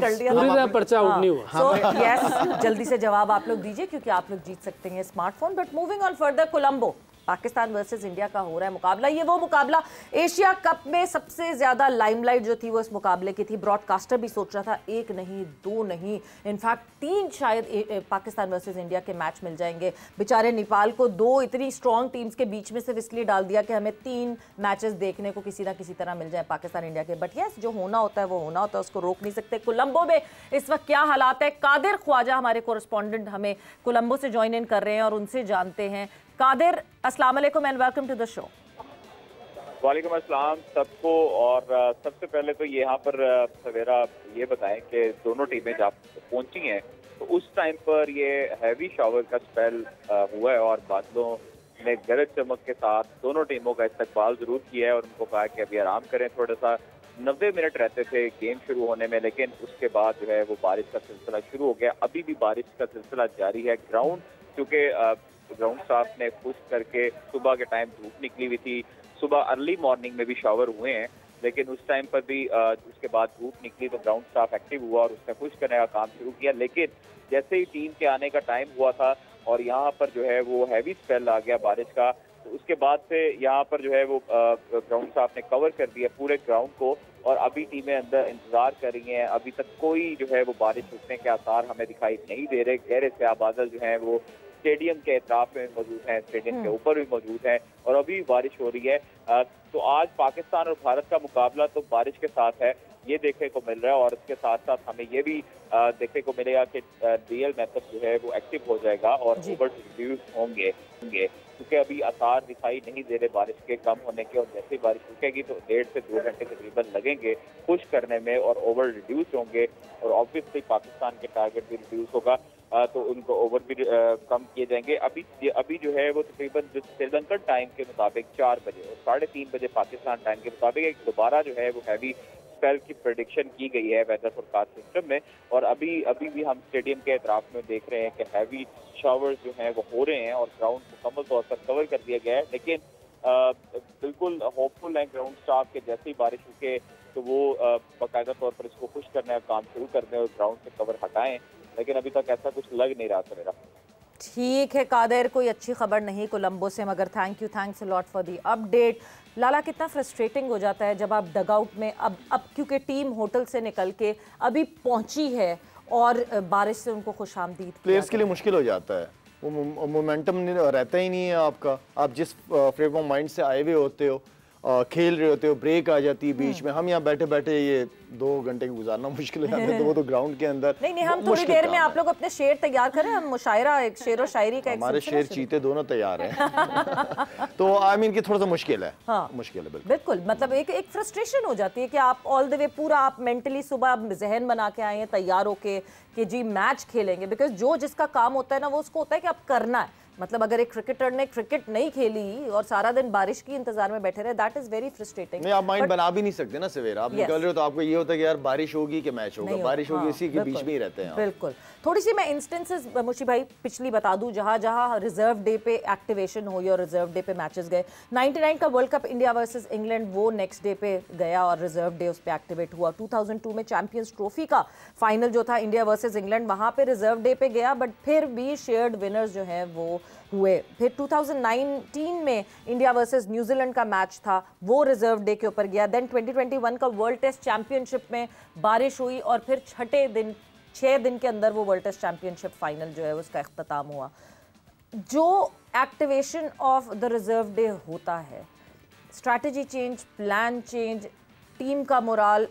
कर दिया, पूरी पर्चा आउट नहीं हुआ। सो यस, जल्दी से जवाब आप लोग दीजिए क्योंकि आप लोग जीत सकते हैं smartphone. But moving on further, Colombo Pakistan versus India का हो रहा है मुकाबला। ये वो मुकाबला एशिया कप में सबसे ज्यादा लाइमलाइट जो थी वो इस मुकाबले की थी। ब्रॉडकास्टर भी सोच रहा था 1 नहीं 2 नहीं, इनफैक्ट 3 शायद पाकिस्तान वर्सेस इंडिया के मैच मिल जाएंगे। बेचारे नेपाल को 2 इतनी स्ट्रॉन्ग टीम्स के बीच में सिर्फ इसलिए डाल दिया कि हमें 3 मैचेस देखने को किसी ना किसी तरह मिल जाए पाकिस्तान इंडिया के। बट यस, जो होना होता है वो होना होता है, उसको रोक नहीं सकते। कोलंबो में इस वक्त क्या हालात है, कादिर ख्वाजा हमारे कोरेस्पॉन्डेंट हमें कोलंबो से ज्वाइन इन कर रहे हैं और उनसे जानते हैं। कादिर, अस्सलाम वालेकुम and welcome to the show. वालेकुम अस्सलाम सबको। और सबसे पहले तो यहाँ पर सवेरा ये बताएं कि दोनों टीमें जब पहुंची हैं तो उस टाइम पर ये हैवी शावर का स्पेल हुआ है और बादलों ने गरज चमक के साथ दोनों टीमों का इस्तकबाल जरूर किया है और उनको कहा कि अभी आराम करें। थोड़ा सा 90 मिनट रहते थे गेम शुरू होने में, लेकिन उसके बाद जो है वो बारिश का सिलसिला शुरू हो गया। अभी भी बारिश का सिलसिला जारी है। ग्राउंड क्योंकि ग्राउंड स्टाफ ने खुश करके सुबह के टाइम धूप निकली हुई थी, सुबह अर्ली मॉर्निंग में भी शावर हुए हैं, लेकिन उस टाइम पर भी उसके बाद धूप निकली तो ग्राउंड स्टाफ एक्टिव हुआ और उसने खुश करने का काम शुरू किया। लेकिन जैसे ही टीम के आने का टाइम हुआ था और यहाँ पर जो है वो हैवी स्पेल आ गया बारिश का, तो उसके बाद से यहाँ पर जो है वो ग्राउंड स्टाफ ने कवर कर दिया पूरे ग्राउंड को और अभी टीमें अंदर इंतजार कर रही हैं। अभी तक कोई जो है वो बारिश रुकने के आसार हमें दिखाई नहीं दे रहे। गहरे से बादल जो है वो स्टेडियम के इतराफ में मौजूद हैं, स्टेडियम के ऊपर भी मौजूद है और अभी बारिश हो रही है। तो आज पाकिस्तान और भारत का मुकाबला तो बारिश के साथ है, ये देखने को मिल रहा है। और इसके साथ साथ हमें ये भी देखने को मिलेगा कि डीएल मेथड जो है वो एक्टिव हो जाएगा और ओवर रिड्यूस होंगे क्योंकि अभी आसार दिखाई नहीं दे रहे बारिश के कम होने के। और जैसे बारिश रुकेगी तो 1.5 से 2 घंटे तकरीबन लगेंगे खुश करने में और ओवर रिड्यूस होंगे और ऑब्वियसली पाकिस्तान के टारगेट भी रिड्यूस होगा तो उनको ओवर भी कम किए जाएंगे। अभी जो है वो तकरीबन श्रीलंकन टाइम के मुताबिक 4 बजे और 3:30 बजे पाकिस्तान टाइम के मुताबिक एक दोबारा जो है वो हैवी स्पेल की प्रेडिक्शन की गई है वेदर फोरकास्ट सिस्टम में। और अभी भी हम स्टेडियम के अतराफ में देख रहे हैं कि हैवी शावर्स जो हैं वो हो रहे हैं और ग्राउंड मुकम्मल तौर पर कवर कर दिया गया है। लेकिन बिल्कुल होपफुल है ग्राउंड स्टाफ के जैसे ही बारिश रुके तो वो बाकायदा तौर पर इसको खुश करने का काम शुरू कर दें और ग्राउंड से कवर हटाएं, लेकिन अभी तक ऐसा कुछ लग नहीं रहा सवेरा। ठीक है कादिर, कोई अच्छी खबर नहीं कोलंबो से, मगर thanks a lot for the update. लाला, कितना फ्रस्ट्रेटिंग हो जाता है जब आप डगआउट में अब क्योंकि टीम होटल से निकल के अभी पहुंची है और बारिश से उनको खुशामदीद, प्लेयर्स के लिए मुश्किल हो जाता है, वो मोमेंटम रहता ही नहीं है आपका। आप जिस फ्रेम ऑफ माइंड से आए हुए होते हो, खेल रहे होते हो, ब्रेक आ जाती है बीच में, हम यहाँ बैठे बैठे ये 2 घंटे गुजारना मुश्किल हो जाता है, तो वो तो ग्राउंड के अंदर नहीं हम थोड़ी देर में आप लोग अपने शेर तैयार करें, हम मुशायरा एक शेर और शायरी का हमारे शेर चीते दोनों तैयार हैं तो आई मीन कि थोड़ा सा मुश्किल है। हाँ, मुश्किल है बिल्कुल। मतलब एक फ्रस्ट्रेशन हो जाती है कि आप ऑल द वे पूरा आप मेंटली सुबह जहन बना के आए हैं तैयार होके कि जी मैच खेलेंगे, बिकॉज जो जिसका काम होता है ना वो उसको होता है कि अब करना है, मतलब अगर एक क्रिकेटर ने क्रिकेट नहीं खेली और सारा दिन बारिश की इंतजार में बैठे रहे, दैट इज वेरी फ्रस्ट्रेटिंग। नहीं, आप माइंड बना भी नहीं सकते ना सवेरा, आप निकल रहे हो तो आपको ये होता है कि यार बारिश होगी कि मैच होगा, बारिश होगी, इसी के बीच में ही रहते हैं। बिल्कुल। थोड़ी सी मैं इंस्टेंसेस मुशी भाई पिछली बता दूं, जहां जहां रिजर्व डे पे एक्टिवेशन हुई और रिजर्व डे पे मैचेस गए। 99 का world cup India versus England वो नेक्स्ट डे पे गया और रिजर्व डे उस पे एक्टिवेट हुआ। 2002 में चैंपियंस ट्रॉफी का फाइनल जो था इंडिया वर्सेस इंग्लैंड, वहां पे रिजर्व डे पे गया, बट फिर भी शेयर्ड विनर्स जो है वो हुए। फिर 2019 में इंडिया वर्सेस न्यूजीलैंड का मैच था, वो रिजर्व डे के ऊपर गया। देन 2021 का वर्ल्ड टेस्ट चैंपियनशिप में बारिश हुई और फिर 6 दिन के अंदर वो वर्ल्ड टेस्ट चैंपियनशिप फाइनल जो है उसका इख्तिताम हुआ। जो activation of the reserve day होता है, strategy change, plan change, team का मोराल,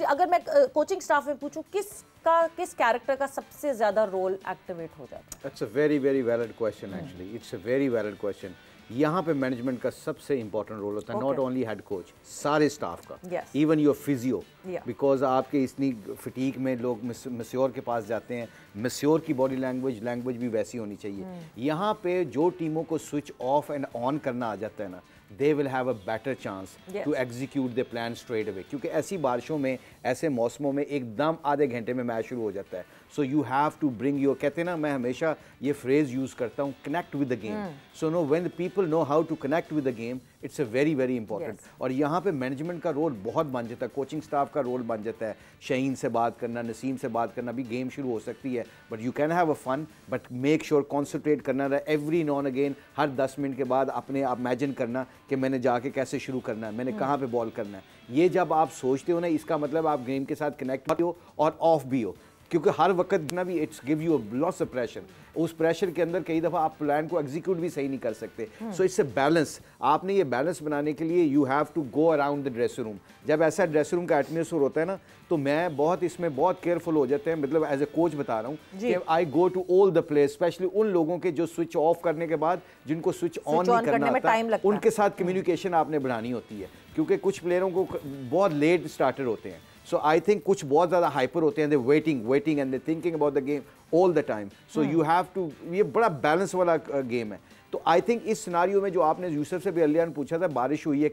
अगर मैं कोचिंग स्टाफ में पूछूं किस कैरेक्टर का सबसे ज्यादा रोल एक्टिवेट हो जाता है? It's a very very valid question, actually it's a very valid question. यहाँ पे मैनेजमेंट का सबसे इंपॉर्टेंट रोल होता है, नॉट ओनली हेड कोच, सारे स्टाफ का, इवन योर फिजियो, बिकॉज आपके इतनी फटीक में लोग मिस्योर के पास जाते हैं, मिस्योर की बॉडी लैंग्वेज भी वैसी होनी चाहिए। यहाँ पे जो टीमों को स्विच ऑफ एंड ऑन करना आ जाता है ना, they will have a better chance to execute their plan straight away, क्योंकि ऐसी बारिशों में, ऐसे मौसमों में एकदम आधे घंटे में मैच शुरू हो जाता है। So you have to bring your, कहते हैं ना, मैं हमेशा ये फ्रेज यूज़ करता हूँ, connect with the game. So no when the people know how to connect with the game, it's a very very important. और यहाँ पे मैनेजमेंट का रोल बहुत बन जाता है, कोचिंग स्टाफ का रोल बन जाता है। शाहीन से बात करना, नसीम से बात करना, भी गेम शुरू हो सकती है, but you can have a fun, but make sure concentrate करना रहा एवरी नॉन अगेन, हर 10 मिनट के बाद अपने आप इमेजिन करना कि मैंने जाके कैसे शुरू करना है, मैंने कहाँ पे बॉल करना है। ये जब आप सोचते हो ना, इसका मतलब आप गेम के साथ कनेक्ट हो और ऑफ भी हो, क्योंकि हर वक्त ना भी it's give you lots of pressure. उस प्रेशर के अंदर कई दफ़ा आप प्लान को एग्जीक्यूट भी सही नहीं कर सकते। So it's a balance. आपने ये बैलेंस बनाने के लिए you have to go around the dressing room. जब ऐसा ड्रेसिंग रूम का एटमॉस्फेयर होता है ना, तो मैं बहुत इसमें बहुत केयरफुल हो जाते हैं, मतलब एज ए कोच बता रहा हूँ कि I go to all the place, specially उन लोगों के जो स्विच ऑफ करने के बाद जिनको स्विच ऑन नहीं करना आता, उनके साथ कम्युनिकेशन आपने बढ़ानी होती है, क्योंकि कुछ प्लेयरों को बहुत लेट स्टार्टर होते हैं। So I think कुछ बहुत ज़्यादा हाइपर होते हैं, they're waiting and they're thinking about the game all the time. So you have to, ये बड़ा बैलेंस वाला गेम है। तो आई थिंक इस सिनारियो में जो आपने यूसुफ से भी अर्लियर पूछा था, बारिश हुई है,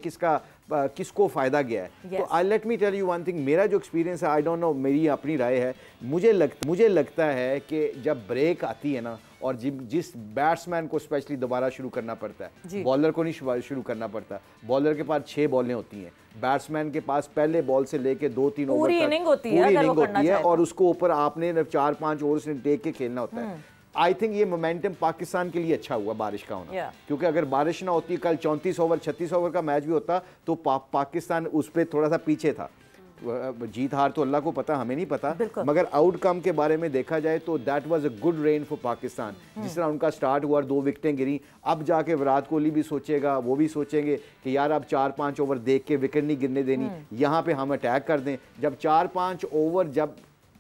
किसको फ़ायदा गया है, तो I let me tell you one thing. मेरा जो एक्सपीरियंस है, आई डोंट नो, मेरी अपनी राय है, मुझे लगता है कि जब ब्रेक आती है ना, और जिस बैट्समैन को स्पेशली दोबारा शुरू करना पड़ता है, बॉलर को नहीं शुरू करना पड़ता, बॉलर के पास 6 बॉलें होती हैं, बैट्समैन के पास पहले बॉल से लेके 2-3 ओवर पूरी इनिंग होती है और उसको ऊपर आपने 4-5 ओवर से टेक के खेलना होता है। आई थिंक ये मोमेंटम पाकिस्तान के लिए अच्छा हुआ बारिश का होना, क्योंकि अगर बारिश ना होती, कल 34 ओवर 36 ओवर का मैच भी होता, तो पाकिस्तान उस पर थोड़ा सा पीछे था। जीत हार तो अल्लाह को पता, हमें नहीं पता, मगर आउटकम के बारे में देखा जाए तो that was a good rain for Pakistan. जिस तरह उनका स्टार्ट हुआ, 2 विकेटें गिरी, अब जाके विराट कोहली भी सोचेगा, वो भी सोचेंगे कि यार अब 4-5 ओवर देख के विकेट नहीं गिरने देनी, यहाँ पे हम अटैक कर दें। जब 4-5 ओवर जब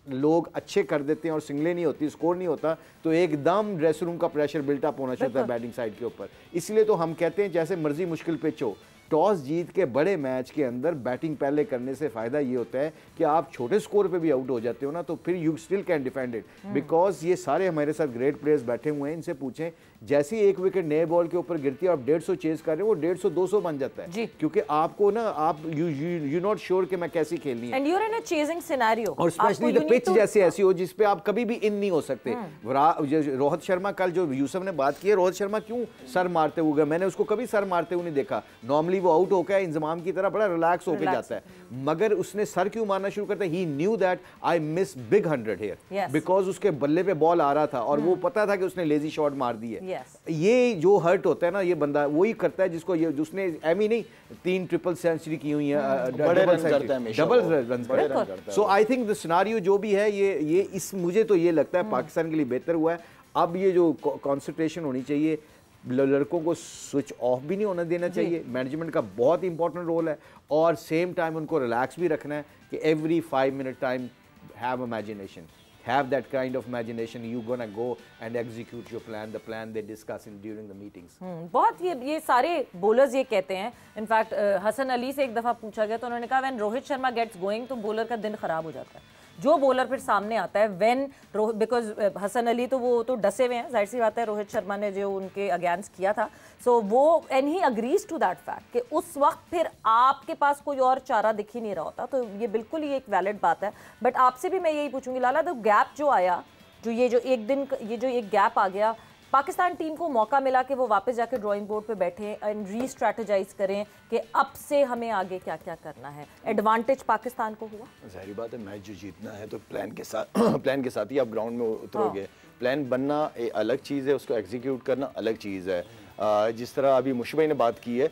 लोग अच्छे कर देते हैं और सिंगलें नहीं होती, स्कोर नहीं होता, तो एकदम ड्रेसिंग रूम का प्रेशर बिल्टअप होना शुरू होता है बैटिंग साइड के ऊपर। इसलिए तो हम कहते हैं जैसे मर्जी मुश्किल पिच हो, टॉस जीत के बड़े मैच के अंदर बैटिंग पहले करने से फ़ायदा ये होता है कि आप छोटे स्कोर पे भी आउट हो जाते हो ना, तो फिर you still can defend it, because ये सारे हमारे साथ ग्रेट प्लेयर्स बैठे हुए हैं। इनसे पूछें, जैसी एक विकेट नए बॉल के ऊपर गिरती है, आप 150 चेज कर रहे हो, वो 150-200 बन जाता है, क्योंकि आपको ना, आप यू नॉट श्योर कि मैं कैसी खेलनी है, and you are in a chasing scenario, और स्पेशली द पिच जैसे ऐसी हो जिसपे आप कभी भी इन नहीं हो सकते। रोहित शर्मा, कल जो यूसुफ ने बात की है, रोहित शर्मा क्यों सर मारते हुए, मैंने उसको कभी सर मारते हुए नहीं देखा। नॉर्मली वो आउट होकर इंजमाम की तरह बड़ा रिलैक्स होकर जाता है, मगर उसने सर क्यों मारना शुरू करता है? He knew that I miss big 100 here, because उसके बल्ले पे बॉल आ रहा था और वो पता था कि उसने लेजी शॉट मार दी है। ये जो हर्ट होता है ना, ये बंदा वही करता है जिसको जिसने एमी नहीं 3 ट्रिपल सेंचुरी की हुई है, डबल रन करता है। सो आई थिंक द सिनेरियो जो भी है, ये इस मुझे तो ये लगता है पाकिस्तान के लिए बेहतर हुआ है। अब ये जो कॉन्सेंट्रेशन होनी चाहिए, लड़कों को स्विच ऑफ भी नहीं होना देना चाहिए, मैनेजमेंट का बहुत इंपॉर्टेंट रोल है, और सेम टाइम उनको रिलैक्स भी रखना है कि every 5 minute time have imagination, have that kind of imagination, you gonna go and execute your plan, the plan they discuss in during the meetings. बहुत ये सारे बॉलर्स ये कहते हैं। इनफैक्ट हसन अली से एक दफ़ा पूछा गया तो उन्होंने कहा when Rohit Sharma gets going तो बॉलर का दिन खराब हो जाता है। जो बॉलर फिर सामने आता है व्हेन बिकॉज हसन अली तो वो तो डसे हुए हैं, जाहिर सी बात है, रोहित शर्मा ने जो उनके अगेंस्ट किया था, सो वो and he agrees to that fact कि उस वक्त फिर आपके पास कोई और चारा दिख ही नहीं रहा होता। तो ये बिल्कुल ही एक वैलिड बात है। बट आपसे भी मैं यही पूछूंगी लाला, तो गैप जो आया, जो ये जो एक दिन ये जो एक गैप आ गया, पाकिस्तान टीम को मौका मिला कि वो वापस जाके ड्राइंग बोर्ड पे बैठे एंड री स्ट्रैटेजाइज करें कि अब से हमें आगे क्या क्या करना है, एडवांटेज पाकिस्तान को हुआ? जाहिर बात है, मैच जो जीतना है तो प्लान के साथ ही आप ग्राउंड में उतरोगे। प्लान बनना एक अलग चीज़ है, उसको एग्जीक्यूट करना अलग चीज़ है। जिस तरह अभी मुशी भाई ने बात की है,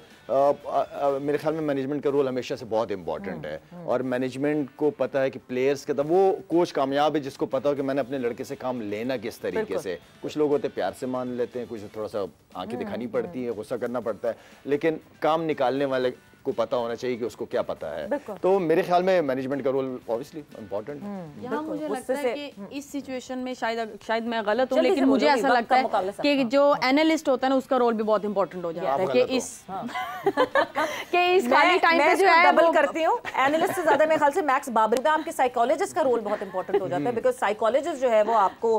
मेरे ख्याल में मैनेजमेंट का रोल हमेशा से बहुत इंपॉर्टेंट है, और मैनेजमेंट को पता है कि प्लेयर्स के वो कोच कामयाब है जिसको पता हो कि मैंने अपने लड़के से काम लेना किस तरीके से। कुछ लोग होते प्यार से मान लेते हैं, कुछ थोड़ा सा आंखें दिखानी पड़ती है, गुस्सा करना पड़ता है, लेकिन काम निकालने वाले को पता होना चाहिए कि उसको क्या पता है। तो मेरे ख्याल में मैनेजमेंट का रोल ऑब्वियसली इम्पोर्टेंट है। यहाँ मुझे लगता है कि इस सिचुएशन में शायद मैं गलत हूँ, लेकिन मुझे ऐसा लगता है कि जो एनालिस्ट होता है ना उसका रोल भी बहुत इंपॉर्टेंट हो जाता है कि इस खाली टाइम पे जो है डबल करती हूँ। एनालिस्ट से ज्यादा मेरे ख्याल से मैक्स बाबरी का आपके साइकोलॉजिस्ट का रोल बहुत इंपॉर्टेंट हो जाता है, बिकॉज साइकोलॉजिस्ट जो है वो आपको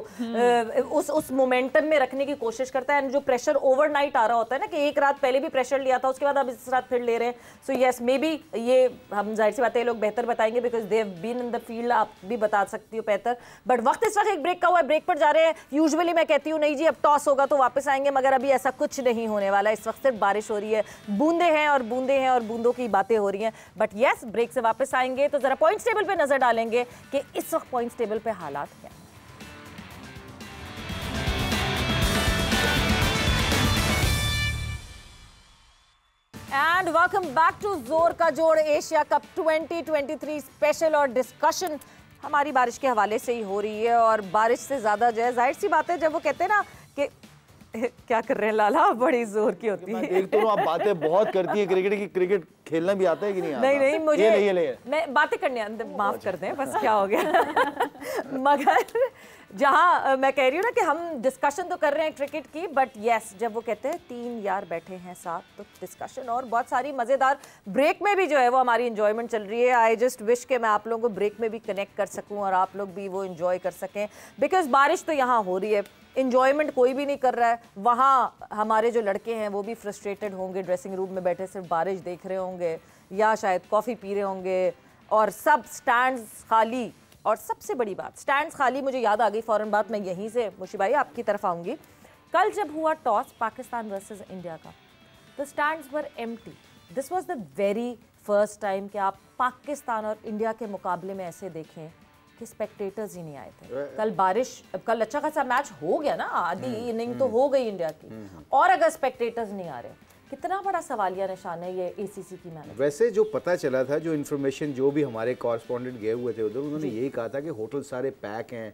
उस मोमेंटम में रखने की कोशिश करता है। जो प्रेशर ओवरनाइट आ रहा होता है ना कि एक रात पहले भी प्रेशर लिया था, उसके बाद अब इस रात फिर ले रहे हैं, सो यस मे बी ये हम जाहिर सी बात है लोग बेहतर बताएंगे because they have been in the field, आप भी बता सकती हो बेहतर। बट वक्त इस वक्त एक ब्रेक का हुआ है, ब्रेक पर जा रहे हैं। यूजुअली मैं कहती हूँ नहीं जी अब टॉस होगा तो वापस आएंगे, मगर अभी ऐसा कुछ नहीं होने वाला। इस वक्त सिर्फ बारिश हो रही है, बूंदे हैं और बूंदे हैं और बूंदों की बातें हो रही हैं। बट यस ब्रेक से वापस आएंगे तो जरा पॉइंट्स टेबल पे नजर डालेंगे कि इस वक्त पॉइंट्स टेबल पे हालात क्या हैं। एंड वेलकम बैक टू जोर का जोड़ एशिया कप 2023 स्पेशल। और डिस्कशन हमारी बारिश के हवाले से ही हो रही है, और बारिश से ज़्यादा जो है जाहिर सी बात है, जब वो कहते हैं ना कि क्या कर रहे हैं लाला, बड़ी जोर की होती है। एक तो आप बातें बहुत करती है क्रिकेट की, क्रिकेट खेलना भी आता है कि नहीं आता? नहीं मुझे ये मैं बातें करने माफ कर दें, बस क्या हो गया। मगर जहाँ मैं कह रही हूँ ना कि हम डिस्कशन तो कर रहे हैं क्रिकेट की, बट यस जब वो कहते हैं 3 यार बैठे हैं साथ, तो डिस्कशन और बहुत सारी मज़ेदार ब्रेक में भी जो है वो हमारी इंजॉयमेंट चल रही है। आई जस्ट विश के मैं आप लोगों को ब्रेक में भी कनेक्ट कर सकूँ और आप लोग भी वो इंजॉय कर सकें, बिकॉज बारिश तो यहाँ हो रही है, इंजॉयमेंट कोई भी नहीं कर रहा है। वहाँ हमारे जो लड़के हैं वो भी फ्रस्ट्रेटेड होंगे, ड्रेसिंग रूम में बैठे सिर्फ बारिश देख रहे होंगे या शायद कॉफ़ी पी रहे होंगे, और सब स्टैंड्स खाली। और सबसे बड़ी बात, स्टैंड्स खाली, मुझे याद आ गई फ़ौरन बात, मैं यहीं से मुशी भाई आपकी तरफ आऊँगी। कल जब हुआ टॉस पाकिस्तान वर्सेस इंडिया का, the stands were empty. This was the very first time कि आप पाकिस्तान और इंडिया के मुकाबले में ऐसे देखें कि स्पेक्टेटर्स ही नहीं आए थे। कल बारिश, कल अच्छा खासा मैच हो गया ना, आधी इनिंग तो हो गई इंडिया की, और अगर स्पेक्टेटर्स नहीं आ रहे, कितना बड़ा सवालिया निशान है ये एसीसी की मैनेजमेंट। वैसे जो पता चला था, जो इन्फॉर्मेशन जो भी हमारे कॉरेस्पॉन्डेंट गए हुए थे उधर, उन्होंने यही कहा था कि होटल सारे पैक हैं,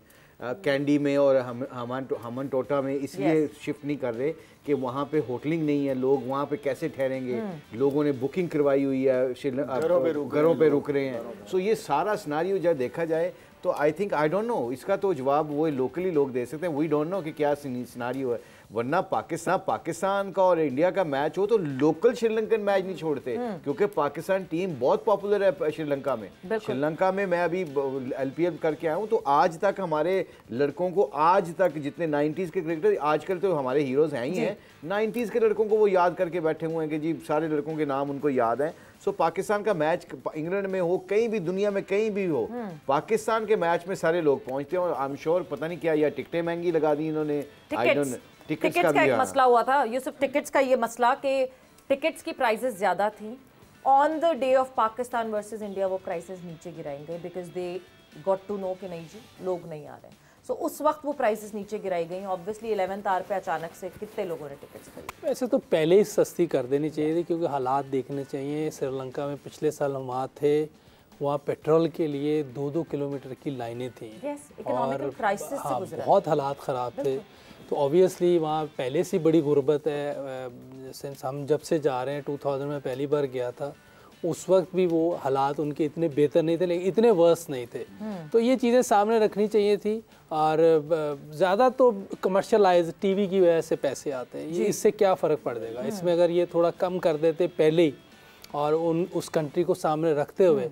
कैंडी में और हमन टोटा में, इसलिए शिफ्ट नहीं कर रहे कि वहाँ पे होटलिंग नहीं है, लोग वहाँ पे कैसे ठहरेंगे, लोगों ने बुकिंग करवाई हुई है, घरों पे रुक रहे हैं। सो ये सारा सिनेरियो जब देखा जाए तो I think, I don't know, इसका तो जवाब वो लोकली लोग दे सकते हैं। वी डोंट नो कि क्या सिनेरियो है। वरना पाकिस्तान का और इंडिया का मैच हो तो लोकल श्रीलंकन मैच नहीं छोड़ते, क्योंकि पाकिस्तान टीम बहुत पॉपुलर है श्रीलंका में। श्रीलंका में मैं अभी LPL करके आया हूँ, तो आज तक हमारे लड़कों को, आज तक जितने 90s के क्रिकेटर, आजकल तो हमारे हीरोज हैं ही हैं, 90s के लड़कों को वो याद करके बैठे हुए हैं कि जी सारे लड़कों के नाम उनको याद हैं। सो पाकिस्तान का मैच इंग्लैंड में हो, कहीं भी दुनिया में कहीं भी हो, पाकिस्तान के मैच में सारे लोग पहुंचते हैं। और आई एम श्योर पता नहीं क्या, या टिकटें महंगी लगा दी इन्होंने, टिकट्स का एक मसला हुआ था यूसुफ, टिकट्स का ये मसला कि टिकट्स की प्राइसेस ज़्यादा थी। On the day of Pakistan versus India वो प्राइसेस नीचे गिराएंगे, because they got to know कि नहीं जी लोग नहीं आ रहे, सो उस वक्त वो प्राइसेस नीचे गिराई गई। ऑब्वियसली 11th आवर पे अचानक से कितने लोगों ने टिकट्स खरीदे। वैसे तो पहले ही सस्ती कर देनी चाहिए थी, क्योंकि हालात देखने चाहिए। श्रीलंका में पिछले साल हम वहाँ थे, वहाँ पेट्रोल के लिए 2-2 किलोमीटर की लाइनें थी, और हाँ बहुत हालात ख़राब थे। तो ऑब्वियसली वहाँ पहले से बड़ी गुर्बत है। सिंस हम जब से जा रहे हैं, 2000 में पहली बार गया था, उस वक्त भी वो हालात उनके इतने बेहतर नहीं थे, लेकिन इतने वर्स नहीं थे। तो ये चीज़ें सामने रखनी चाहिए थी। और ज़्यादा तो कमर्शलाइज टीवी की वजह से पैसे आते हैं, ये इससे क्या फ़र्क पड़ जाएगा। इसमें अगर ये थोड़ा कम कर देते पहले ही, और उस कंट्री को सामने रखते हुए,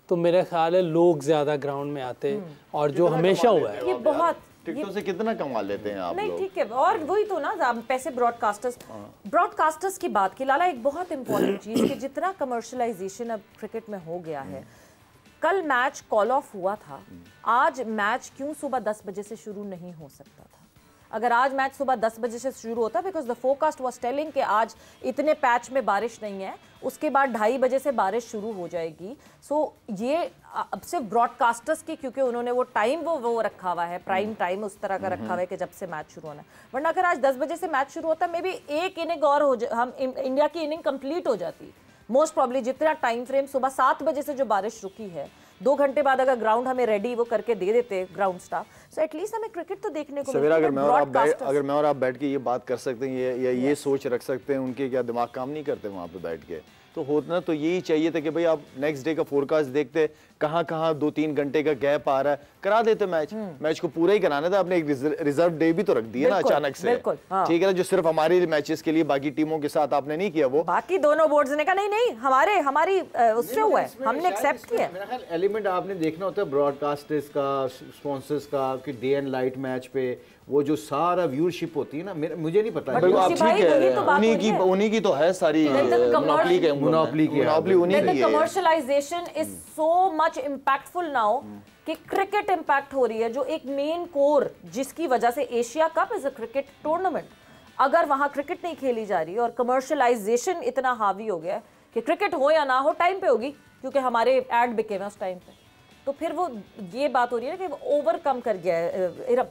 तो मेरा ख्याल है लोग ज़्यादा ग्राउंड में आते और जो हमेशा हुआ है। ये बहुत टिकटों से कितना कमा लेते हैं आप नहीं लोग? ठीक है, और वही तो ना पैसे ब्रॉडकास्टर्स की बात की लाला, एक बहुत इंपॉर्टेंट चीज कि जितना कमर्शलाइजेशन अब क्रिकेट में हो गया है, कल मैच कॉल ऑफ हुआ था, आज मैच क्यों सुबह 10 बजे से शुरू नहीं हो सकता था? अगर आज मैच सुबह 10 बजे से शुरू होता, because the forecast was telling कि आज इतने पैच में बारिश नहीं है, उसके बाद 2:30 बजे से बारिश शुरू हो जाएगी। सो ये अब सिर्फ ब्रॉडकास्टर्स की, क्योंकि उन्होंने वो टाइम वो रखा हुआ है, प्राइम टाइम उस तरह का रखा हुआ है कि जब से मैच शुरू होना है। वरना अगर आज 10 बजे से मैच शुरू होता, मे बी एक इनिंग और हम इंडिया की इनिंग कंप्लीट हो जाती मोस्ट प्रॉब्ली। जितना टाइम फ्रेम सुबह 7 बजे से जो बारिश रुकी है, 2 घंटे बाद अगर ग्राउंड हमें रेडी वो करके दे देते ग्राउंड स्टाफ, सो एटलीस्ट हमें क्रिकेट तो देखने को सवेरा अगर मैं और आप बैठ के ये बात कर सकते हैं या ये सोच रख सकते हैं, उनके क्या दिमाग काम नहीं करते वहाँ पे बैठ के? तो होना तो यही चाहिए था कि भाई आप नेक्स्ट डे का फोरकास्ट देखते, कहाँ 2-3 घंटे का गैप आ रहा है, करा देते मैच को पूरा ही कराना था। आपने एक रिजर्व डे भी तो रख दिया ना अचानक से, ठीक है ना, जो सिर्फ हमारे मैचेस के लिए, बाकी टीमों के साथ आपने नहीं किया। वो बाकी दोनों बोर्ड्स ने कहा नहीं हमारी उससे हुआ है, हमने एक्सेप्ट किया। मेरा ख्याल एलिमेंट आपने देखना होता है ब्रॉडकास्टर्स का, स्पॉन्सर्स का, कि डे एंड लाइट मैच पे वो जो सारा व्यूअरशिप होती है ना, मुझे नहीं पता। आप ठीक है, उन्हीं की तो है सारी मोनोपोली की। Commercialisation is so much impactful now कि क्रिकेट इम्पैक्ट हो रही है, जो एक मेन कोर जिसकी वजह से Asia cup is a cricket tournament, अगर वहां क्रिकेट नहीं खेली जा रही और कमर्शलाइजेशन इतना हावी हो गया कि क्रिकेट हो या ना हो टाइम पे होगी, क्योंकि हमारे एड बिके हैं उस टाइम पे, तो फिर वो ये बात हो रही है ना कि वो ओवरकम कर गया है।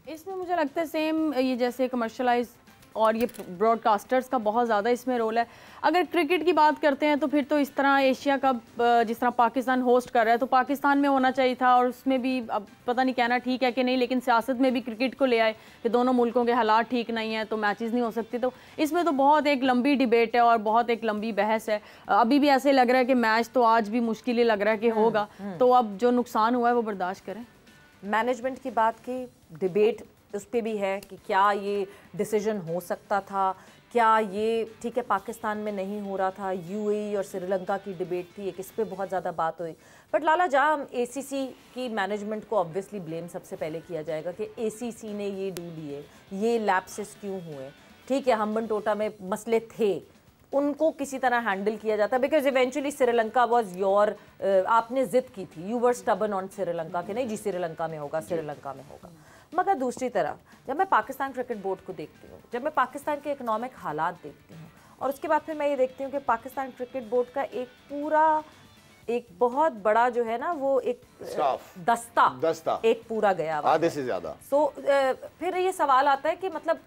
इसमें मुझे लगता है सेम ये जैसे कमर्शलाइज और ये ब्रॉडकास्टर्स का बहुत ज़्यादा इसमें रोल है। अगर क्रिकेट की बात करते हैं तो फिर तो इस तरह एशिया कप जिस तरह पाकिस्तान होस्ट कर रहा है, तो पाकिस्तान में होना चाहिए था, और उसमें भी अब पता नहीं कहना ठीक है कि नहीं, लेकिन सियासत में भी क्रिकेट को ले आए कि दोनों मुल्कों के हालात ठीक नहीं हैं तो मैचेस नहीं हो सकते। तो इसमें तो बहुत एक लंबी डिबेट है और बहुत एक लंबी बहस है। अभी भी ऐसे लग रहा है कि मैच तो आज भी मुश्किल ही लग रहा है कि होगा, तो अब जो नुकसान हुआ है वो बर्दाश्त करें। मैनेजमेंट की बात की, डिबेट उस पर भी है कि क्या ये डिसीजन हो सकता था, क्या ये ठीक है पाकिस्तान में नहीं हो रहा था, यूएई और श्रीलंका की डिबेट थी, एक इस पर बहुत ज़्यादा बात हुई। बट लाला जहाँ हम एसीसी की मैनेजमेंट को ऑब्वियसली ब्लेम सबसे पहले किया जाएगा कि एसीसी ने ये डू लिए, ये लैप्सेस क्यों हुए। ठीक है, हम्बन टोटा में मसले थे, उनको किसी तरह हैंडल किया जाता, because eventually Sri Lanka was your, आपने जिद की थी, you were stubborn on Sri Lanka कि नहीं जी श्रीलंका में होगा, श्रीलंका में होगा। मगर दूसरी तरफ जब मैं पाकिस्तान क्रिकेट बोर्ड को देखती हूँ, जब मैं पाकिस्तान के इकोनॉमिक हालात देखती हूँ, और उसके बाद फिर मैं ये देखती हूँ कि पाकिस्तान क्रिकेट बोर्ड का एक बहुत बड़ा जो है ना वो एक दस्ता एक पूरा गया आधे से ज्यादा। सो फिर ये सवाल आता है कि मतलब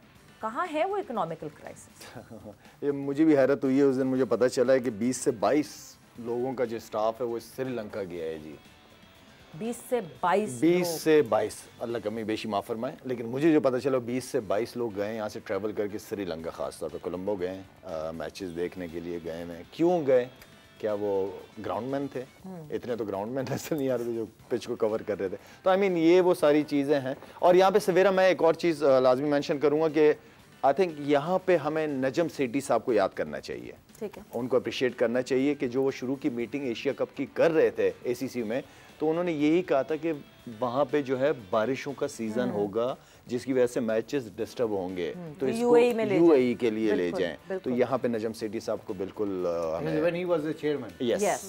कहाँ है वो इकोनॉमिकल क्राइसिस। ये मुझे भी हैरत हुई है, उस दिन मुझे पता चला है कि 20 से 22 लोगों का जो स्टाफ है वो श्रीलंका गया है जी। 20 से 22 अल्लाह कमी बेशी माफ़ फरमाए, लेकिन मुझे जो पता चला 20 से 22 लोग गए यहाँ से ट्रैवल करके श्रीलंका, ख़ासतौर पर कोलंबो गए मैचेस देखने के लिए गए हैं। क्यों गए? क्या वो ग्राउंडमैन थे? इतने तो ग्राउंडमैन नजर नहीं आ रहे थे जो पिच को कवर कर रहे थे। तो आई मीन ये वो सारी चीज़ें हैं। और यहाँ पे सवेरा मैं एक और चीज़ लाजमी मेंशन करूँगा कि आई थिंक यहाँ पे हमें नजम सेठी साहब को याद करना चाहिए, ठीक है, उनको अप्रिशिएट करना चाहिए कि जो वो शुरू की मीटिंग एशिया कप की कर रहे थे एसीसी में, तो उन्होंने यही कहा था कि वहाँ पे जो है बारिशों का सीजन होगा जिसकी वजह से मैचेस डिस्टर्ब होंगे, तो इसको यूएई के लिए ले जाएं। तो यहाँ पे नजम सेठी साहब को बिल्कुल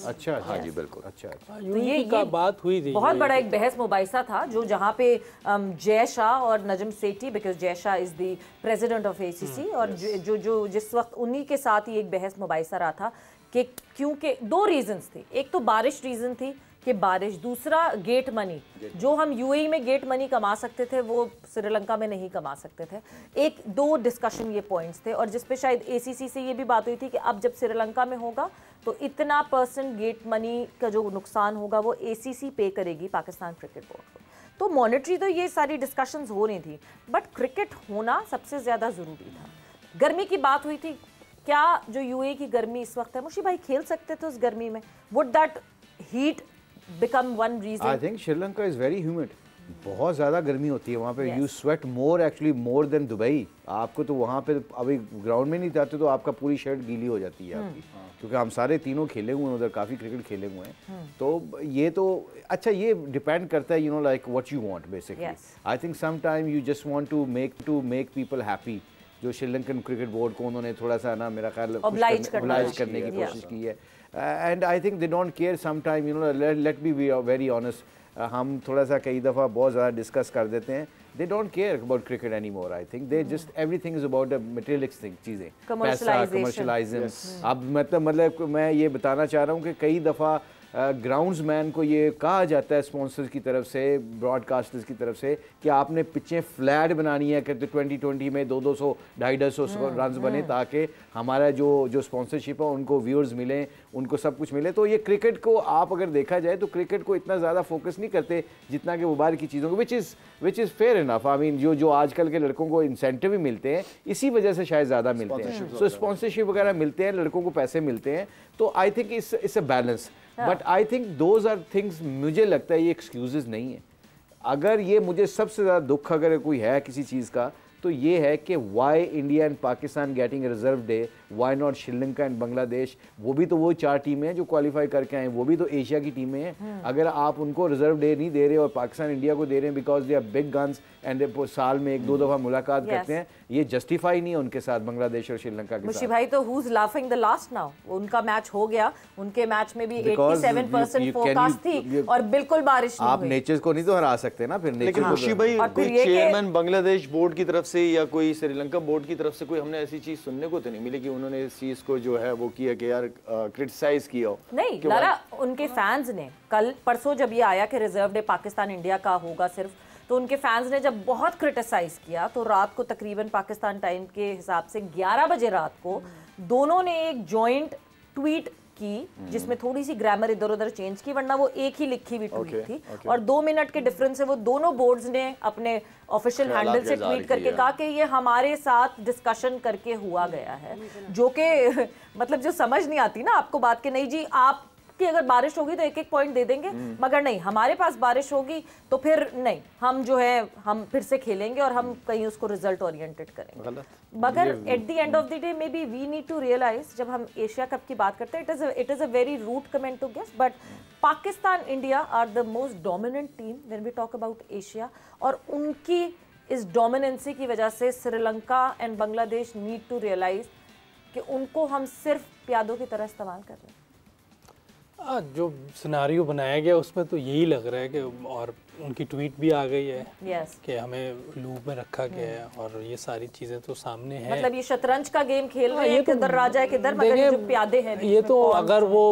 अच्छा, हाँ जी बिल्कुल अच्छा। तो ये बात हुई थी, बहुत बड़ा एक बहस मुबाहिसा था जो जहाँ पे जय शाह और Najam Sethi, because Jay Shah is the president of ACC, और जो जिस वक्त उन्हीं के साथ ही एक बहस मुबाहिसा रहा था कि क्योंकि 2 रीजंस थे, एक तो बारिश रीजन थी कि बारिश, दूसरा गेट मनी, जो हम यूएई में गेट मनी कमा सकते थे वो श्रीलंका में नहीं कमा सकते थे। 1-2 डिस्कशन ये पॉइंट्स थे, और जिस पे शायद एसीसी से ये भी बात हुई थी कि अब जब श्रीलंका में होगा तो इतना % गेट मनी का जो नुकसान होगा वो एसीसी पे करेगी पाकिस्तान क्रिकेट बोर्ड को। तो मॉनेटरी तो ये सारी डिस्कशंस हो रही थी, बट क्रिकेट होना सबसे ज़्यादा ज़रूरी था। गर्मी की बात हुई थी, क्या जो यूएई की गर्मी इस वक्त है, मुशी भाई खेल सकते थे उस गर्मी में? Would that heat become one reason? I think Sri Lanka is very humid. बहुत ज़्यादा गर्मी होती है वहाँ पे। You sweat more actually more than Dubai. आपको तो वहाँ पे अभी ग्राउंड में नहीं जाते तो आपका पूरी शर्ट गीली हो जाती है आपकी, क्योंकि हम सारे तीनों खेले हुए हैं उधर, काफ़ी क्रिकेट खेले हुए हैं। तो ये तो अच्छा, ये डिपेंड करता है, you know, like what you want basically. I think some time you just want to make people happy. जो श्रीलंकन क्रिकेट बोर्ड को उन्होंने थोड़ा सा ना, मेरा ख्याल oblige करने की कोशिश की है। And I think they don't care some time, you know, let be very honest. हम थोड़ा सा कई दफ़ा बहुत ज़्यादा डिस्कस कर देते हैं। दे don't care about cricket any more. I think they just everything is about the materialistic चीज़ें, पैसा, कमर्शलाइज्म। अब मतलब मैं ये बताना चाह रहा हूँ कि कई दफ़ा ग्राउंड्स मैन को ये कहा जाता है स्पॉन्सर्स की तरफ से, ब्रॉडकास्टर्स की तरफ से, कि आपने पिचें फ्लैट बनानी है, कहते 2020 में 200 250 रन बने, ताकि हमारा जो स्पॉन्सरशिप है उनको व्यूअर्स मिलें, उनको सब कुछ मिले। तो ये क्रिकेट को आप अगर देखा जाए तो क्रिकेट को इतना ज़्यादा फोकस नहीं करते जितना कि वो बाहर की चीज़ों को, which is fair enough. I mean जो आजकल के लड़कों को इंसेंटिव भी मिलते हैं, इसी वजह से शायद ज़्यादा मिलते हैं। सो स्पॉन्सरशिप वगैरह मिलते हैं, लड़कों को पैसे मिलते हैं। तो I think it's a balance. But I think those are things, मुझे लगता है ये एक्सक्यूजेज नहीं है। अगर ये मुझे सबसे ज़्यादा दुख अगर कोई है किसी चीज़ का, तो ये है कि why India and Pakistan getting reserve day, why not Sri Lanka and Bangladesh. वो भी तो वो 4 टीमें हैं जो क्वालिफाई करके आए, वो भी तो एशिया की टीमें हैं। अगर आप उनको रिजर्व डे नहीं दे रहे और पाकिस्तान इंडिया को दे रहे हैं because they are big guns and साल में 1-2 दफ़ा मुलाकात करते हैं, ये जस्टिफाई नहीं है उनके साथ बांग्लादेश और श्रीलंका के मुशी साथ। भाई तो who's laughing the last now? उनका मैच हो गया, उनके मैच में भी 87% फोरकास्ट थी और बिल्कुल बारिश नहीं आप हुई। नेचर को नहीं तो हरा सकते ना फिर। लेकिन मुशी भाई, कोई चेयरमैन बांग्लादेश बोर्ड की तरफ से या कोई श्रीलंका बोर्ड की तरफ से कोई हमने ऐसी चीज सुनने को तो नहीं मिली कि उन्होंने इस चीज को जो है वो किया कि यार क्रिटिसाइज किया हो। नहीं लारा, उनके फैंस ने कल परसों जब ये आया कि रिजर्व डे पाकिस्तान इंडिया का होगा सिर्फ, तो उनके फैंस ने जब बहुत क्रिटिसाइज किया, तो रात को तकरीबन पाकिस्तान टाइम के हिसाब से 11 बजे रात को दोनों ने एक जॉइंट ट्वीट की, जिसमें थोड़ी सी ग्रामर इधर उधर चेंज की, वरना वो एक ही लिखी हुई ट्वीट थी। और 2 मिनट के डिफरेंस से वो दोनों बोर्ड्स ने अपने ऑफिशियल हैंडल से ट्वीट करके कहा कि ये हमारे साथ डिस्कशन करके हुआ गया है, जो कि मतलब जो समझ नहीं आती ना आपको बात के, नहीं जी आप कि अगर बारिश होगी तो एक पॉइंट दे देंगे, मगर नहीं, हमारे पास बारिश होगी तो फिर नहीं, हम जो है हम फिर से खेलेंगे और हम कहीं उसको रिजल्ट ओरिएंटेड करेंगे। मगर at the end of the day may be we need to realise, जब हम एशिया कप की बात करते हैं, it is a very rude comment to guess, but Pakistan India are the most dominant team when we talk about Asia, और उनकी इस dominancy की वजह से Sri Lanka and Bangladesh need to realise कि उनको हम सिर्फ प्यादों की तरह इस्तेमाल कर रहे हैं। जो सिनारियो बनाया गया उसमें तो यही लग रहा है कि, और उनकी ट्वीट भी आ गई है कि हमें लूप में रखा गया है, और ये सारी चीज़ें तो सामने हैं। मतलब ये शतरंज का गेम खेल रहे हैं, किधर राजा है किधर, मगर ये जो प्यादे हैं ये तो अगर वो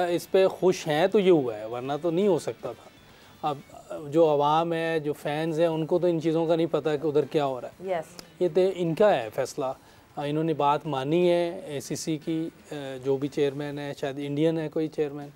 इस पे खुश हैं तो ये हुआ है, वरना तो नहीं हो सकता था। अब जो आवाम है, जो फैंस हैं, उनको तो इन चीज़ों का नहीं पता कि उधर क्या हो रहा है। ये तो इनका है फैसला। इन्होंने बात मानी है ACC की, जो भी चेयरमैन है, शायद इंडियन है कोई चेयरमैन,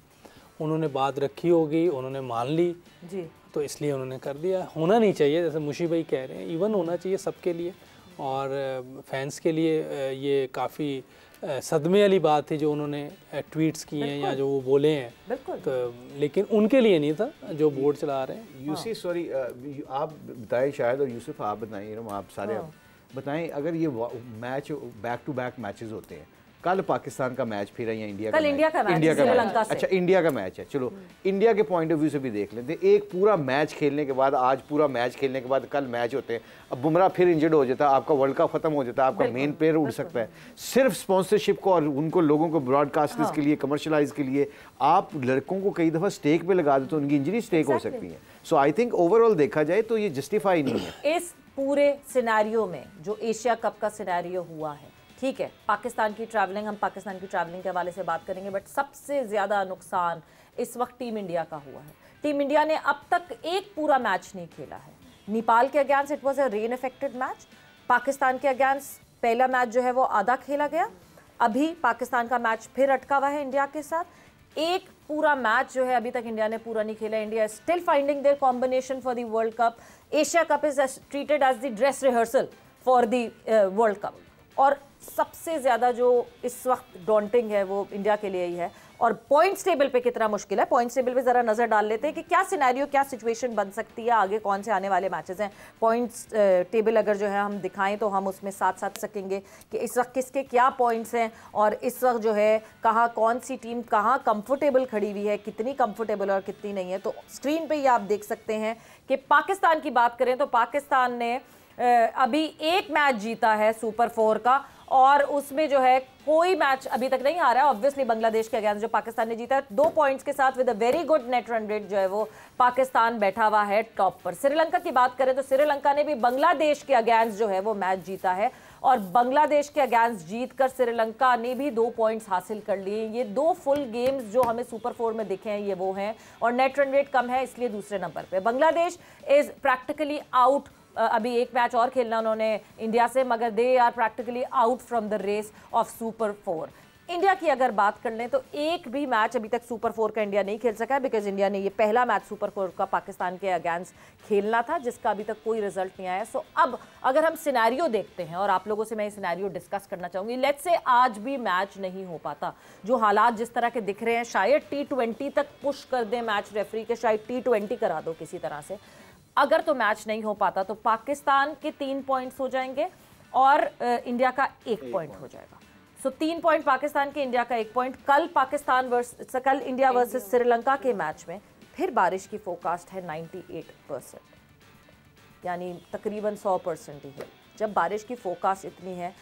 उन्होंने बात रखी होगी, उन्होंने मान ली जी, तो इसलिए उन्होंने कर दिया। होना नहीं चाहिए, जैसे मुशी भाई कह रहे हैं, इवन होना चाहिए सबके लिए, और फैंस के लिए ये काफ़ी सदमे वाली बात थी जो उन्होंने ट्वीट्स किए हैं या जो वो बोले हैं, तो लेकिन उनके लिए नहीं था जो बोर्ड चला रहे हैं। यूसी सॉरी, आप बताएं शायद, और यूसुफ आप बताएं, आप सारे बताएं, अगर ये match back to back matches होते हैं, कल पाकिस्तान का मैच फिर है या इंडिया का, इंडिया का मैच, अच्छा इंडिया का मैच है, चलो इंडिया के पॉइंट ऑफ व्यू से भी देख लेते। एक पूरा मैच खेलने के बाद, आज पूरा मैच खेलने के बाद कल मैच होते हैं, अब बुमराह फिर इंजर्ड हो जाता है, आपका वर्ल्ड कप खत्म हो जाता है, आपका मेन प्लेयर उड़ सकता है। सिर्फ स्पॉन्सरशिप को और उनको लोगों को ब्रॉडकास्टर्स के लिए, कमर्शलाइज के लिए आप लड़कों को कई दफ़ा स्टेक पे लगा देते, तो उनकी इंजरी स्टेक हो सकती है। सो आई थिंक ओवरऑल देखा जाए तो ये जस्टिफाई नहीं है। इस पूरे सिनेरियो में जो एशिया कप का सिनेरियो हुआ है, ठीक है, पाकिस्तान की ट्रैवलिंग, हम पाकिस्तान की ट्रैवलिंग के हवाले से बात करेंगे, बट सबसे ज़्यादा नुकसान इस वक्त टीम इंडिया का हुआ है। टीम इंडिया ने अब तक एक पूरा मैच नहीं खेला है। नेपाल के against it was a rain affected match, Pakistan के अगेंस्ट पहला मैच जो है वो आधा खेला गया, अभी पाकिस्तान का मैच फिर अटका हुआ है इंडिया के साथ, एक पूरा मैच जो है अभी तक इंडिया ने पूरा नहीं खेला। India still finding their combination for the world cup. Asia cup is treated as the dress rehearsal for the world cup, और सबसे ज़्यादा जो इस वक्त डॉन्टिंग है वो इंडिया के लिए ही है, और पॉइंट्स टेबल पे कितना मुश्किल है। पॉइंट्स टेबल पे जरा नजर डाल लेते हैं कि क्या सिनेरियो, क्या सिचुएशन बन सकती है, आगे कौन से आने वाले मैचेस हैं। पॉइंट्स टेबल अगर जो है हम दिखाएं तो हम उसमें साथ साथ सकेंगे कि इस वक्त किसके क्या पॉइंट्स हैं और इस वक्त जो है कहाँ कौन सी टीम कहाँ कंफर्टेबल खड़ी हुई है, कितनी कंफर्टेबल और कितनी नहीं है। तो स्क्रीन पे ये आप देख सकते हैं कि पाकिस्तान की बात करें तो पाकिस्तान ने अभी एक मैच जीता है सुपर 4 का और उसमें जो है कोई मैच अभी तक नहीं हारा है। ऑब्वियसली बांग्लादेश के अगेंस्ट जो पाकिस्तान ने जीता है 2 पॉइंट्स के साथ with a very good net run rate जो है वो पाकिस्तान बैठा हुआ है टॉप पर। श्रीलंका की बात करें तो श्रीलंका ने भी बांग्लादेश के अगेंस्ट जो है वो मैच जीता है और बांग्लादेश के अगेंस्ट जीतकर श्रीलंका ने भी 2 पॉइंट्स हासिल कर लिए। ये 2 फुल गेम्स जो हमें सुपर 4 में दिखे हैं ये वो हैं और नेट रन रेट कम है इसलिए दूसरे नंबर पे। बांग्लादेश इज प्रैक्टिकली आउट, अभी एक मैच और खेलना उन्होंने इंडिया से, मगर they are practically out from the race of super 4। India की अगर बात कर लें तो एक भी मैच अभी तक सुपर 4 का इंडिया नहीं खेल सका है बिकॉज इंडिया ने ये पहला मैच सुपर 4 का पाकिस्तान के अगेंस्ट खेलना था जिसका अभी तक कोई रिजल्ट नहीं आया। सो अब अगर हम सिनेरियो देखते हैं और आप लोगों से मैं ये सिनेरियो डिस्कस करना चाहूँगी, लेट्स से आज भी मैच नहीं हो पाता, जो हालात जिस तरह के दिख रहे हैं शायद T20 तक पुश कर दें मैच रेफरी के, शायद T20 करा दो किसी तरह से। अगर तो मैच नहीं हो पाता तो पाकिस्तान के 3 पॉइंट्स हो जाएंगे और इंडिया का 1 पॉइंट हो जाएगा। सो 3 पॉइंट पाकिस्तान के, इंडिया का 1 पॉइंट। कल इंडिया वर्सेस श्रीलंका के मैच में फिर बारिश की फोरकास्ट है 98%, यानी तकरीबन 100% ही है। जब बारिश की फोरकास्ट इतनी है,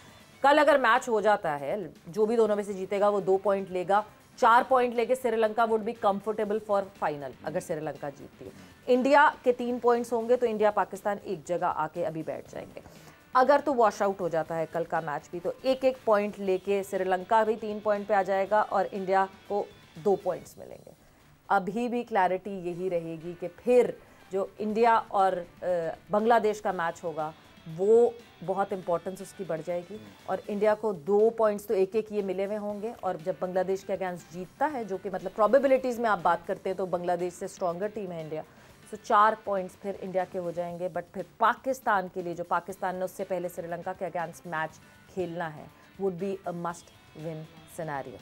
कल अगर मैच हो जाता है जो भी दोनों में से जीतेगा वो 2 पॉइंट लेगा, 4 पॉइंट लेके Sri Lanka would be comfortable for final अगर श्रीलंका जीतती है। इंडिया के 3 पॉइंट्स होंगे तो इंडिया पाकिस्तान एक जगह आके अभी बैठ जाएंगे। अगर तो वॉश आउट हो जाता है कल का मैच भी तो 1-1 पॉइंट लेके श्रीलंका भी 3 पॉइंट पे आ जाएगा और इंडिया को 2 पॉइंट्स मिलेंगे। अभी भी क्लैरिटी यही रहेगी कि फिर जो इंडिया और बांग्लादेश का मैच होगा वो बहुत इंपॉर्टेंस उसकी बढ़ जाएगी और इंडिया को 2 पॉइंट्स तो 1-1 ये मिले हुए होंगे और जब बांग्लादेश के अगेंस्ट जीतता है, जो कि मतलब प्रोबेबिलिटीज़ में आप बात करते हैं तो बांग्लादेश से स्ट्रॉन्गर टीम है इंडिया, तो 4 पॉइंट्स फिर इंडिया के हो जाएंगे। बट फिर पाकिस्तान के लिए, जो पाकिस्तान ने उससे पहले श्रीलंका के अगेंस्ट मैच खेलना है, would be a must win scenario.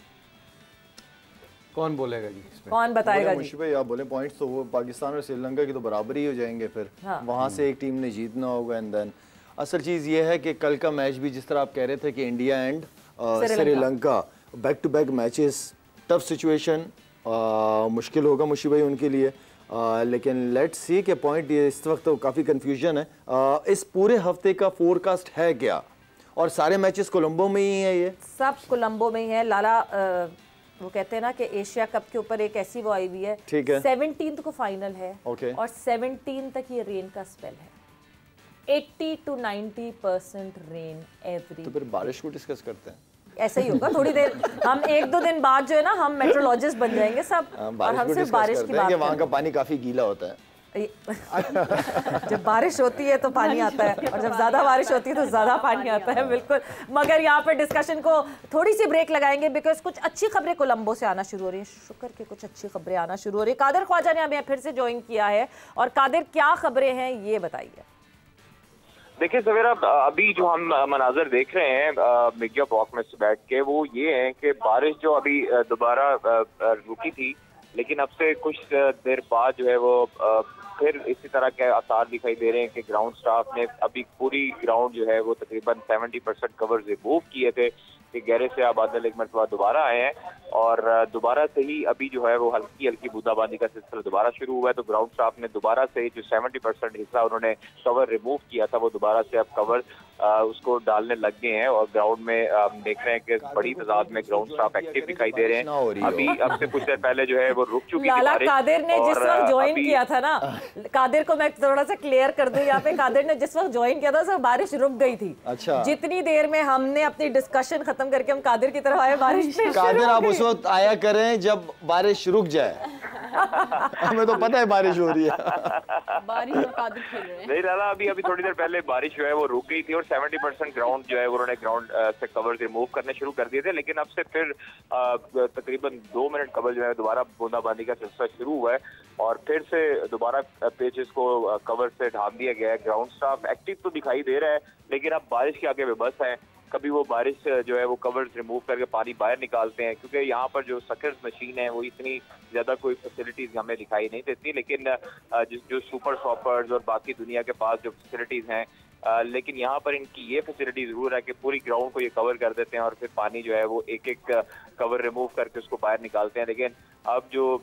कौन बोलेगा जी इसमें? कौन बताएगा जी? मुशी भाई आप बोले पॉइंट्स तो वो पाकिस्तान और श्रीलंका की तो बराबर ही हो जाएंगे फिर। हाँ। वहाँ से एक टीम ने जीतना होगा एंड देन असल चीज़ ये है कि कल का मैच भी जिस तरह आप कह रहे थे कि India and Sri Lanka back to back matches, tough situation, मुश्किल होगा मुशी भाई उनके लिए। लेकिन लेट्स सी के पॉइंट ये इस वक्त तो काफ़ी कन्फ्यूजन है। इस पूरे हफ्ते का फोरकास्ट है क्या? और सारे मैचेस कोलंबो में ही है? ये सब कोलंबो में ही है। लाला वो कहते हैं ना कि एशिया कप के ऊपर एक ऐसी वो आई हुई है, ठीक है, 17 को फाइनल है और 17 तक ये रेन का स्पेल है, 80 to 90% रेन एवरी। तो फिर बारिश को डिस्कस करते हैं। ऐसा ही होगा थोड़ी देर, हम 1-2 दिन बाद जो है ना हम मेट्रोलॉजिस्ट बन जाएंगे सब और हम सिर्फ बारिश की बात करेंगे। वहाँ का पानी काफी गीला होता है। जब बारिश होती है तो पानी आता है और जब ज्यादा बारिश होती है तो ज्यादा पानी आता है, बिल्कुल। मगर यहाँ पर डिस्कशन को थोड़ी सी ब्रेक लगाएंगे बिकॉज कुछ अच्छी खबरें कोलंबो से आना शुरू हो रही हैं। शुक्र की कुछ अच्छी खबरें आना शुरू हो रही है। कादिर ख्वाजा ने हमें फिर से ज्वाइन किया है और कादिर क्या खबरें हैं ये बताइए। देखिए सवेरा, अभी जो हम मनाजर देख रहे हैं मीडिया बॉक्स में से बैठ के, वो ये है कि बारिश जो अभी दोबारा रुकी थी, लेकिन अब से कुछ देर बाद जो है वो फिर इसी तरह के आसार दिखाई दे रहे हैं कि ग्राउंड स्टाफ ने अभी पूरी ग्राउंड जो है वो तकरीबन 70% कवर रिमूव किए थे कि गहरे से आप बादल एक मरतबा दोबारा आए हैं और दोबारा से ही अभी जो है वो हल्की हल्की बूंदाबांदी का सिलसिला दोबारा शुरू हुआ है। तो ग्राउंड स्टाफ ने दोबारा से जो 70% हिस्सा उन्होंने कवर रिमूव किया था वो दोबारा से अब कवर उसको डालने लग गए हैं और ग्राउंड में देख रहे हैं कि बड़ी तादाद में ग्राउंड स्टाफ एक्टिव दिखाई दे रहे हैं। अभी अब से कुछ देर पहले जो है वो रुक चुकी थी बारिश। कादिर ने जिस वक्त ज्वाइन किया था ना, कादिर को मैं थोड़ा सा क्लियर कर दूं यहाँ पे, कादिर ने जिस वक्त ज्वाइन किया था सब बारिश रुक गई थी। अच्छा, जितनी देर में हमने अपनी डिस्कशन खत्म करके हम कादिर की तरफ आए, बारिश कादिर आप उस वक्त आया करें जब बारिश रुक जाए। हमें तो पता है बारिश हो रही है। बारिश में कादिर खेल रहे हैं। नहीं लाला, अभी थोड़ी देर पहले बारिश जो है वो रुक गई थी और 70% ग्राउंड जो है उन्होंने ग्राउंड से कवर रिमूव करने शुरू कर दिए थे, लेकिन अब से फिर तकरीबन 2 मिनट कवर जो है दोबारा बूंदाबांदी का सिलसिला शुरू हुआ है और फिर से दोबारा पेचेस को कवर से ढांप दिया गया है। ग्राउंड स्टाफ एक्टिव तो दिखाई दे रहा है लेकिन अब बारिश के आगे बेबस है कभी वो बारिश जो है वो कवर्स रिमूव करके पानी बाहर निकालते हैं, क्योंकि यहाँ पर जो सकर्स मशीन है वो इतनी ज़्यादा कोई फैसिलिटीज़ हमें दिखाई नहीं देती, लेकिन जो सुपर शॉपर्स और बाकी दुनिया के पास जो फैसिलिटीज़ हैं, लेकिन यहाँ पर इनकी ये फैसिलिटी ज़रूर है कि पूरी ग्राउंड को ये कवर कर देते हैं और फिर पानी जो है वो एक एक कवर रिमूव करके उसको बाहर निकालते हैं। लेकिन अब जो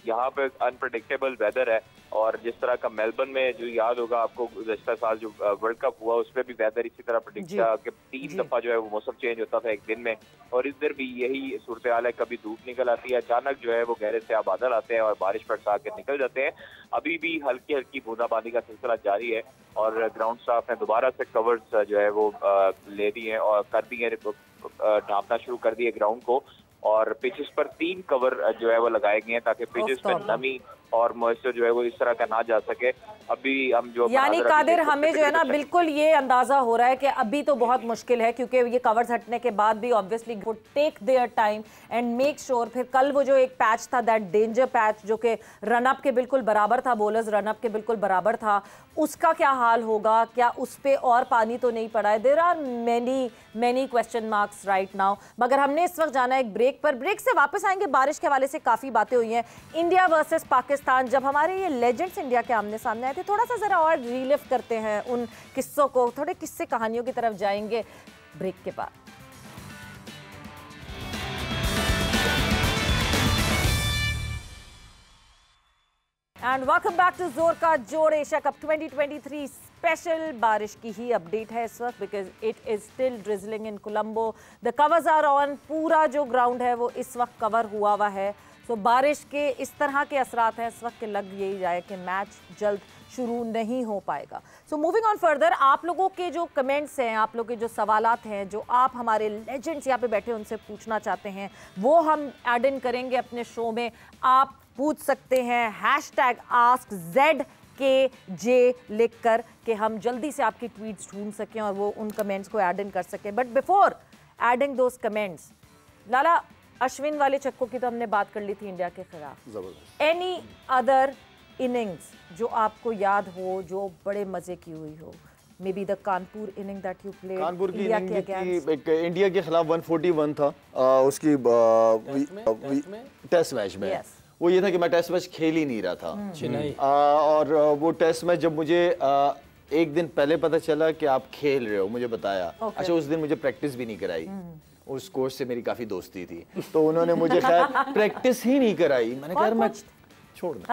यहाँ पे अनप्रडिक्टेबल वेदर है, और जिस तरह का मेलबर्न में जो याद होगा आपको गुज़श्ता साल जो वर्ल्ड कप हुआ उसमें भी वेदर इसी तरह प्रेडिक्ट किया कि 3 दफ़ा जो है वो मौसम चेंज होता था एक दिन में, और इधर भी यही सूरत हाल है। कभी धूप निकल आती है, अचानक जो है वो गहरे से बादल आते हैं और बारिश बरसा के निकल जाते हैं। अभी भी हल्की हल्की बूंदाबांदी का सिलसिला जारी है और ग्राउंड स्टाफ ने दोबारा से कवर्स जो है वो ले दिए और कर दिए, ढांपना शुरू कर दिए ग्राउंड को, और पिचेस पर 3 कवर जो है वो लगाए गए हैं ताकि पिचेस पर नमी और मॉइस्चर जो है वो इस तरह का ना जा सके। अभी हम जो यानी कादिर हमें जो है ना बिल्कुल ये अंदाजा हो रहा है कि अभी तो बहुत मुश्किल है, क्योंकि ये कवर्स हटने के बाद भी obviously would take their time and make sure. फिर कल वो जो एक पैच था, दैट डेंजर पैच जो कि रनअप के बिल्कुल बराबर था, बॉलर्स रनअप के बिल्कुल बराबर था, उसका क्या हाल होगा? क्या उस पर और पानी तो नहीं पड़ा है? There are many question marks right now. मगर हमने इस वक्त जाना है एक ब्रेक पर। ब्रेक से वापस आएंगे। बारिश के हवाले से काफ़ी बातें हुई हैं। इंडिया वर्सेस पाकिस्तान, जब हमारे ये लेजेंड्स इंडिया के आमने सामने आए थे, थोड़ा सा ज़रा और रीलिव करते हैं उन किस्सों को, थोड़े किस्से कहानियों की तरफ जाएंगे ब्रेक के बाद। एंड वेलकम बैक टू जोर का जोड़ एशिया कप 2023 स्पेशल। बारिश की ही अपडेट है इस वक्त, because it is still drizzling in Colombo. The covers are on. पूरा जो ग्राउंड है वो इस वक्त कवर हुआ हुआ है। सो बारिश के इस तरह के असरात हैं इस वक्त के, लग यही जाए कि मैच जल्द शुरू नहीं हो पाएगा। सो मूविंग ऑन फर्दर, आप लोगों के जो कमेंट्स हैं, आप लोगों के जो सवालात हैं, जो आप हमारे लेजेंड्स यहाँ पे बैठे उनसे पूछना चाहते हैं, वो हम ऐड इन करेंगे अपने शो में। आप पूछ सकते हैं #AskZKJ लिख कर, कि हम जल्दी से आपकी ट्वीट्स ढूंढ सकें और वो उन कमेंट्स को ऐड इन कर सकें। But before adding those comments, लाला अश्विन वाले चक्कों की तो हमने बात कर ली थी इंडिया के खिलाफ। एनी अदर इनिंग्स जो आपको याद हो, जो बड़े मजे की हुई हो? May be the Kanpur inning that you played. Kanpur की इनिंग एक इंडिया के खिलाफ 141 था उसकी टेस्ट मैच में। वो ये था कि मैं टेस्ट मैच खेल ही नहीं रहा था, और वो टेस्ट मैच जब मुझे एक दिन पहले पता चला कि आप खेल रहे हो, मुझे बताया। अच्छा, उस दिन मुझे प्रैक्टिस भी नहीं कराई। उस कोच से मेरी काफी दोस्ती थी, तो उन्होंने मुझे खैर प्रैक्टिस ही नहीं कराई। मैंने कहा मैं छोड़ दूं।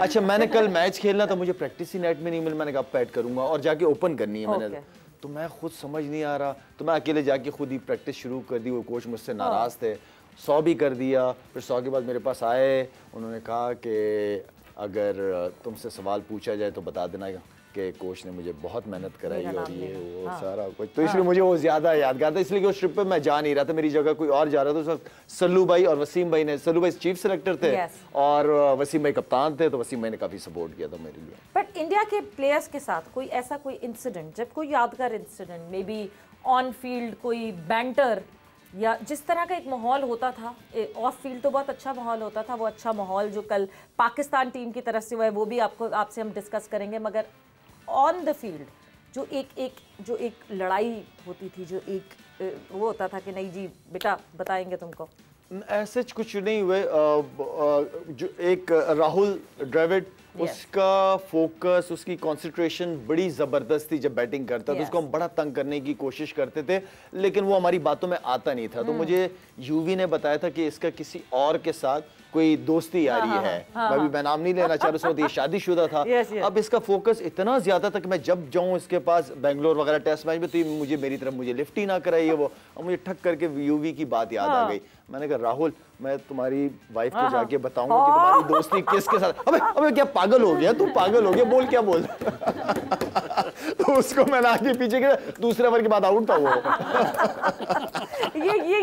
अच्छा, मैंने कल मैच खेलना था, मुझे प्रैक्टिस ही नेट में नहीं मिली। मैंने कहा पैड करूंगा और जाके ओपन करनी है मैंने, तो मैं खुद समझ नहीं आ रहा, तो मैं अकेले जाके खुद ही प्रैक्टिस शुरू कर दी। वो कोच मुझसे नाराज थे, 100 भी कर दिया। फिर 100 के बाद मेरे पास आए, उन्होंने कहा कि अगर तुमसे सवाल पूछा जाए तो बता देना कि कोच ने मुझे बहुत मेहनत कराई और ये वो सारा कुछ। तो इसलिए मुझे वो ज़्यादा यादगार था, इसलिए कि उस ट्रिप पे मैं जा नहीं रहा था, मेरी जगह कोई और जा रहा था। तो सल्लू भाई और वसीम भाई ने, सल्लू भाई चीफ सेलेक्टर थे और वसीम भाई कप्तान थे, तो वसीम भाई ने काफ़ी सपोर्ट किया था मेरे लिए। बट इंडिया के प्लेयर्स के साथ कोई ऐसा कोई इंसिडेंट, जब कोई यादगार incident, may be on field कोई बैंटर या जिस तरह का एक माहौल होता था, ऑफ फील्ड तो बहुत अच्छा माहौल होता था, वो अच्छा माहौल जो कल पाकिस्तान टीम की तरफ से हुआ है वो भी आपसे हम डिस्कस करेंगे, मगर ऑन द फील्ड जो एक लड़ाई होती थी, जो एक वो होता था कि नहीं जी बेटा बताएंगे तुमको? ऐसे कुछ नहीं हुए। जो एक राहुल द्रविड़, उसका फोकस, उसकी कंसंट्रेशन बड़ी ज़बरदस्त थी। जब बैटिंग करता तो उसको हम बड़ा तंग करने की कोशिश करते थे, लेकिन वो हमारी बातों में आता नहीं था। तो मुझे यूवी ने बताया था कि इसका किसी और के साथ कोई दोस्ती यारी है। मैं नाम नहीं लेना चाह रहा, ये शादीशुदा था। अब इसका फोकस इतना ज्यादा था कि मैं जब जाऊं इसके पास बेंगलोर वगैरह टेस्ट मैच में, तो मुझे मेरी तरफ मुझे लिफ्ट ही ना कराइए वो। और मुझे ठक करके यूवी की बात याद आ गई। मैंने कहा राहुल, मैं तुम्हारी वाइफ को जाके बताऊंगा कि तुम्हारी दोस्ती किसके साथ। अबे क्या पागल हो गया तू? पागल हो गया, बोल क्या बोल। तो उसको मैंने आगे पीछे किया, दूसरे ओवर के बाद आउट था वो।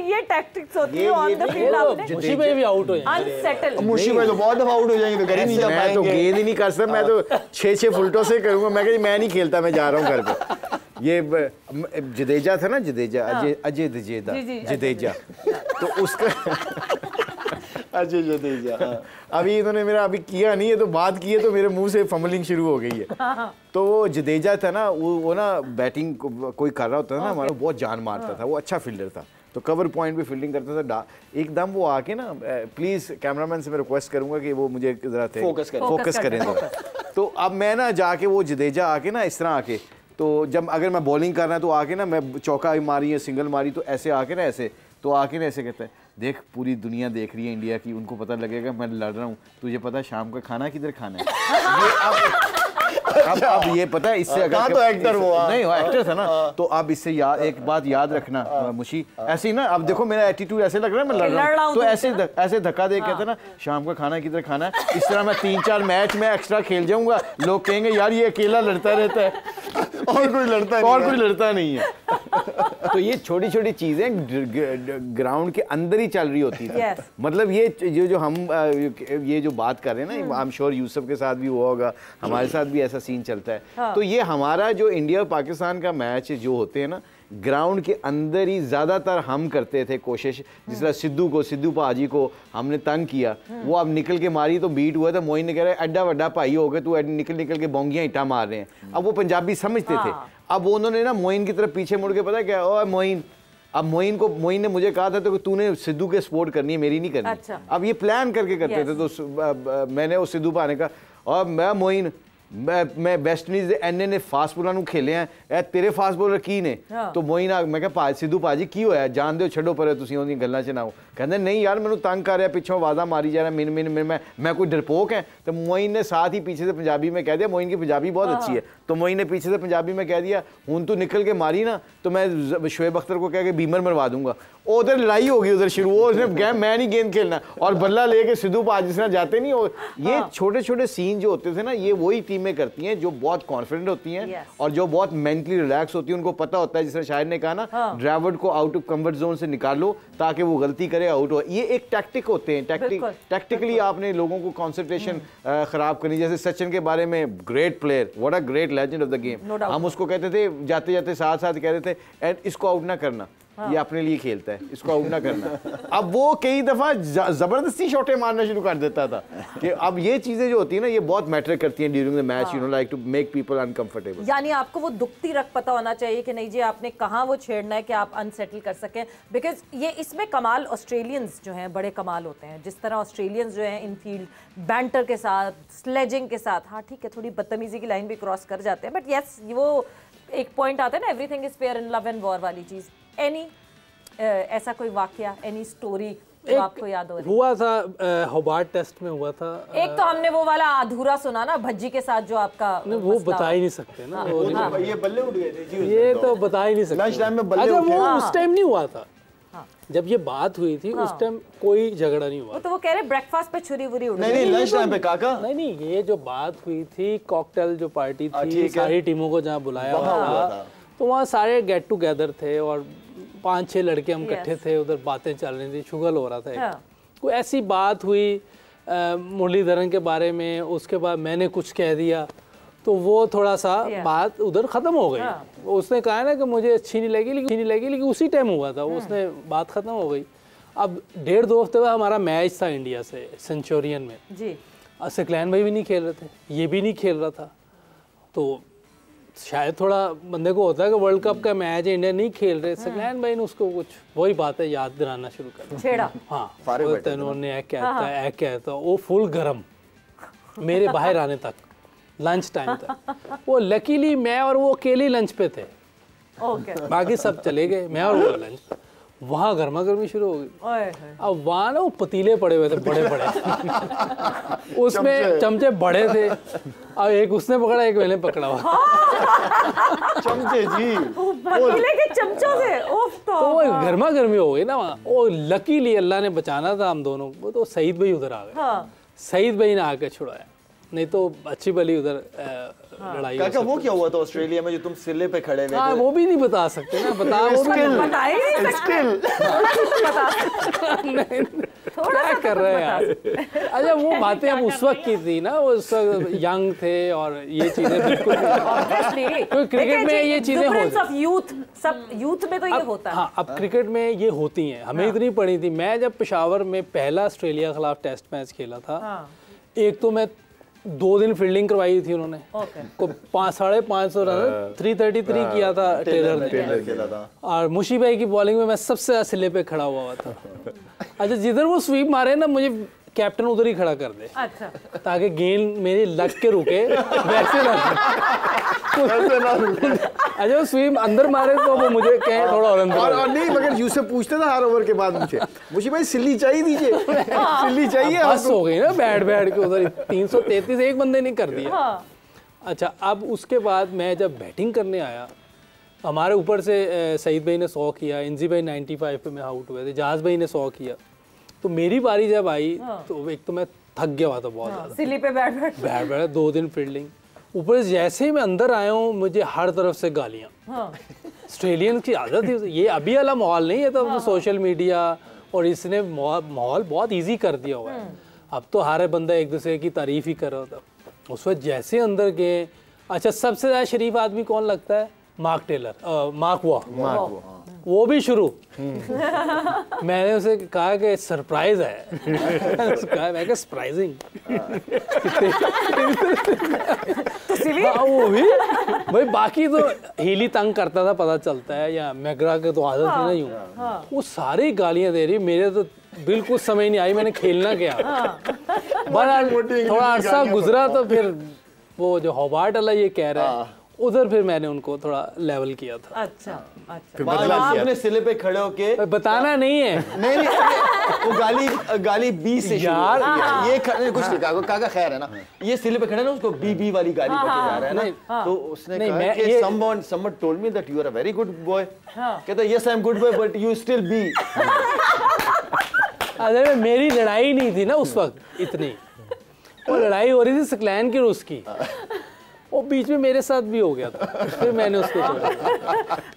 ये टैक्टिक्स होती है ऑन द फील्ड। आपने मुशी भाई भी आउट हो जाएंगे, अनसेटल मुशी भाई तो बहुत दफा आउट हो जाएंगे, तो घर ही नहीं जा पाएंगे। मैं तो गेंद ही नहीं कर सकता, मैं तो 6-6 फुलटों से करूंगा। मैं कहीं मैं नहीं खेलता, मैं जा रहा हूँ घर पे। ये जडेजा था ना, जडेजा, अजय जडेजा, तो उसका अच्छा जडेजा, अभी इन्होंने मेरा अभी किया नहीं है तो बात की है तो मेरे मुंह से फंबलिंग शुरू हो गई है। तो वो जडेजा था ना, वो ना बैटिंग कोई कर रहा होता था ना हमारा, बहुत जान मारता था, वो अच्छा फील्डर था, तो कवर पॉइंट पे फील्डिंग करता था। एकदम वो आके ना, प्लीज कैमरामैन से मैं रिक्वेस्ट करूंगा कि वो मुझे जरा फोकस करें जरा। तो अब मैं ना जाके वो जडेजा आके ना इस तरह आके, तो जब अगर मैं बॉलिंग कर रहा तो आके ना मैं चौका मारी या सिंगल मारी तो ऐसे आके ना ऐसे, तो आके ना ऐसे कहता है, देख पूरी दुनिया देख रही है इंडिया की, उनको पता लगेगा मैं लड़ रहा हूँ, तुझे पता है शाम का खाना किधर खाना है। अब ये पता है इससे अगर तो एक्टर वो नहीं एक्टर था ना, तो अब इससे एक बात याद रखना मुशी, ऐसे ही ना, अब देखो मेरा एटीट्यूड ऐसे लग रहा है मैं लड़ रहा हूँ, तो ऐसे धक्का दे कहते ना शाम का खाना किधर खाना है, इस तरह मैं 3-4 मैच में एक्स्ट्रा खेल जाऊंगा, लोग कहेंगे यार ये अकेला लड़ता रहता है और कोई लड़ता नहीं है। तो ये छोटी छोटी चीजें ग्राउंड के अंदर ही चल रही होती थी। मतलब ये जो हम ये जो बात कर रहे हैं ना, आई एम श्योर यूसुफ के साथ भी हुआ होगा, हमारे साथ भी ऐसा सीन चलता है। तो ये हमारा जो इंडिया और पाकिस्तान का मैच जो होते हैं ना, ग्राउंड के अंदर ही ज्यादातर हम करते थे कोशिश। जिस तरह सिद्धू पाजी को हमने तंग किया, वो अब निकल के मारी तो बीट हुआ था, मोइन ने कह रहा है एड्डा वड्डा भाई हो गए, तू निकल के बोंगियां इटा मार रहे हैं। अब वो पंजाबी समझते थे, अब उन्होंने ना मोइन की तरफ पीछे मुड़ के पता क्या, ओ मोइन, अब मोइन ने मुझे कहा था तो तूने सिद्धू के सपोर्ट करनी है, मेरी नहीं करनी। अच्छा। अब ये प्लान करके करते थे, तो मैंने उस सिद्धू पाने का, और मैं मोइन मैं वेस्ट इंडीज ਦੇ ਐਨੇ ਨੇ ਫਾਸਟ ਬੋਲਰਾਂ ਨੂੰ ਖੇਲੇ ਆ, ਇਹ ਤੇਰੇ ਫਾਸਟ ਬੋਲਰ ਕੀ ਨੇ? तो मोइन मैं कहा सिद्धू भाजी की होया, जान दो छड्डो पर तुसीं उहदियां गल्लां च ना आओ। कहंदे नहीं यार मैनू तंग कर रहा, पिछों आवाज़ां मारी जा रहा, मैं कोई डरपोक है? तो मोइन ने साथ ही पीछे से पंजाबी में कह दिया, मोइन की पंजाबी बहुत अच्छी है, तो मोइन ने पीछे से पंजाबी में कह दिया, हुन तू निकल के मारी ना तो मैं शोएब अख्तर को कह के बीमर मरवा दूंगा। उधर लड़ाई होगी, उधर शुरू हो, उसने कहा मैं नहीं गेंद खेलना, और बल्ला लेके सिद्धू भाजी से जाते नहीं हो। ये छोटे छोटे सीन जो होते थे ना, ये वही टीमें करती हैं जो बहुत कॉन्फिडेंट होती हैं और जो बहुत मेंटली रिलैक्स होती है। उनको पता होता है, जिस तरह शायर ने कहा ना, ड्राइवर को आउट ऑफ कंफर्ट जोन से निकालो ताकि वो गलती करे, आउट हो। ये एक टैक्टिक होते हैं, टैक्टिकली आपने लोगों को कॉन्सेंट्रेशन खराब करनी। जैसे सचिन के बारे में, great player, what a great legend of the game, हम उसको कहते थे जाते जाते साथ साथ कहते थे एंड इसको आउट ना करना, ये अपने लिए खेलता है, इसको आउट ना करना। अब वो कई दफा जबरदस्ती शॉटें मारना शुरू कर देता था। कि अब ये चीजें जो होती है ना, ये बहुत मैटर करती हैं during the match, you know, like to make people uncomfortable. यानी आपको वो दुखती रख पता होना चाहिए कि नहीं जी आपने कहाँ वो छेड़ना है कि आप अनसेटल कर सकें। बिकॉज ये इसमें कमाल ऑस्ट्रेलियंस जो हैं बड़े कमाल होते हैं, जिस तरह ऑस्ट्रेलियंस जो हैं इन फील्ड बैंटर के साथ, स्लेजिंग के साथ, हाँ ठीक है थोड़ी बदतमीजी की लाइन भी क्रॉस कर जाते हैं, बट यस वो एक पॉइंट आता है ना, everything is fair in love and war वाली चीज़। एनी ऐसा कोई वाकया, एनी स्टोरी जो आपको याद हो रही? हुआ था होबार्ट टेस्ट में हुआ था। एक तो हमने वो वाला अधूरा सुना ना भज्जी के साथ जो आपका वो बता ही नहीं सकते ना। ये बल्ले उड़ गए थे जी, ये तो बता ही नहीं सकते। लंच टाइम में बल्ले अच्छा, उठे। वो उस टाइम नहीं हुआ था जब ये बात हुई थी, उस टाइम कोई झगड़ा नहीं हुआ। तो वो कह रहे ब्रेकफास्ट पे छुरी वुरी उड़ गई। नहीं लंच टाइम पे काका, नहीं, ये जो बात हुई थी, कॉकटेल जो पार्टी थी, सारी टीमों को जहाँ बुलाया हुआ था, तो वहाँ सारे गेट टुगेदर थे और 5-6 लड़के हम इकट्ठे थे, उधर बातें चल रही थी, शुगल हो रहा था। कोई ऐसी बात हुई मुरलीधरन के बारे में, उसके बाद मैंने कुछ कह दिया, तो वो थोड़ा सा बात उधर ख़त्म हो गई। उसने कहा ना कि मुझे अच्छी नहीं लगी, लेकिन उसी टाइम हुआ था, उसने बात ख़त्म हो गई। अब 1.5-2 हफ्ते बाद हमारा मैच था इंडिया से सेंचुरियन में जी। सकलैन भाई भी नहीं खेल रहे थे, ये भी नहीं खेल रहा था, तो शायद थोड़ा बंदे को होता है कि वर्ल्ड कप का मैच है, इंडिया नहीं खेल रहे। सकलैन भाई ने उसको कुछ वही बात है याद दिलाना शुरू कर छेड़ा। हाँ, उन्होंने कहता वो फुल गरम मेरे बाहर आने तक, लंच टाइम तक। वो लकीली मैं और वो अकेले लंच पे थे, बाकी सब चले गए, मैं और वो लंच पे। वहाँ गर्मा गर्मी शुरू हो गई। अब वहाँ ना वो पतीले पड़े हुए थे बड़े बड़े, उसमें चमचे बड़े थे, अब एक उसने पकड़ा, एक मैंने पकड़ा हुआ। चमचे जी, पतीले के चमचों से तो वो गर्मा गर्मी हो गई ना वहाँ। वो लकीली अल्लाह ने बचाना था हम दोनों को, तो सईद भाई उधर आ गए। सईद भाई ने आके छुड़ाया, नहीं तो अच्छी भली उधर लड़ाई। काका वो क्या हुआ था ऑस्ट्रेलिया में जो तुम सिले पे खड़े हुए थे? वो भी नहीं बता सकते ना, बता वो क्या कर रहे हैं यार। अच्छा वो बातें अब उस वक्त की थी ना, वो यंग थे और ये चीजें बिल्कुल क्रिकेट में ये चीजें होती, यूथ में तो ये होता है। हाँ अब क्रिकेट में ये होती हैं, हमें इतनी पड़ी थी। मैं जब पेशावर में पहला ऑस्ट्रेलिया के खिलाफ टेस्ट मैच खेला था, एक तो मैं 2 दिन फील्डिंग करवाई थी उन्होंने, को 550 रन 333 किया था टेलर ने, और मुशी भाई की बॉलिंग में मैं सबसे ज्यादा सिले पे खड़ा हुआ था। अच्छा जिधर वो स्वीप मारे ना, मुझे कैप्टन उधर ही खड़ा कर दे, अच्छा ताकि गेंद मेरी लग के रुके, वैसे ना अच्छा वो स्वीप अंदर मारे तो वो मुझे कहे थोड़ा और अंदर और नहीं, मगर यूसुफ पूछते था हर ओवर के बाद मुझे भाई सिल्ली चाहिए दीजिए, सिल्ली चाहिए। बस हो गई ना बैठ के उधर 333 एक बंदे ने कर दिया। अच्छा अब उसके बाद मैं जब बैटिंग करने आया, हमारे ऊपर से सईद भाई ने 100 किया, इंजी भाई 95 पे मैं आउट हुए थे, जहाज भाई ने 100 किया, तो मेरी बारी जब आई तो एक तो मैं थक गया हुआ था बहुत ज़्यादा, सिली पे बैठ 2 दिन फील्डिंग, ऊपर से जैसे ही मैं अंदर आया हूँ मुझे हर तरफ से गालियाँ। ऑस्ट्रेलियन की आदत है ये, अभी वाला माहौल नहीं है, तो सोशल मीडिया और इसने माहौल बहुत ईजी कर दिया हुआ है। अब तो हर बंदा एक दूसरे की तारीफ ही कर रहा था। उस वक्त जैसे अंदर गए, अच्छा सबसे ज़्यादा शरीफ आदमी कौन लगता है? मार्क टेलर, मार्क वो भी शुरू। मैंने उसे कहा कि सरप्राइज है, मैं क्या सरप्राइजिंग वो भी भाई, बाकी तो हीली तंग करता था पता चलता है, या मैगरा के तो आदत ही नहीं हूँ, वो सारी गालियां दे रही, मेरे तो बिल्कुल समझ नहीं आई मैंने खेलना क्या। बड़ा थोड़ा अरसा गुजरा तो फिर वो जो होबार्ट वाला ये कह रहा है, उधर फिर मैंने उनको थोड़ा लेवल किया था। अच्छा आपने सिले पे खड़े होके बताना नहीं है, नहीं वो गाली बी से यार ये कुछ नहीं कहा काका, खैर है ना, ये सिले पे खड़े ना, उसको बी वाली गाली बके जा रहा है ना, तो उसने कहा कि someone told me that you are a very good boy, कहता yes I am good boy but you still be। अरे मेरी लड़ाई नहीं थी ना उस वक्त इतनी, वो लड़ाई हो रही थी सकलैन की रूस की, वो बीच में मेरे साथ भी हो गया था, फिर मैंने उसको छोड़ा।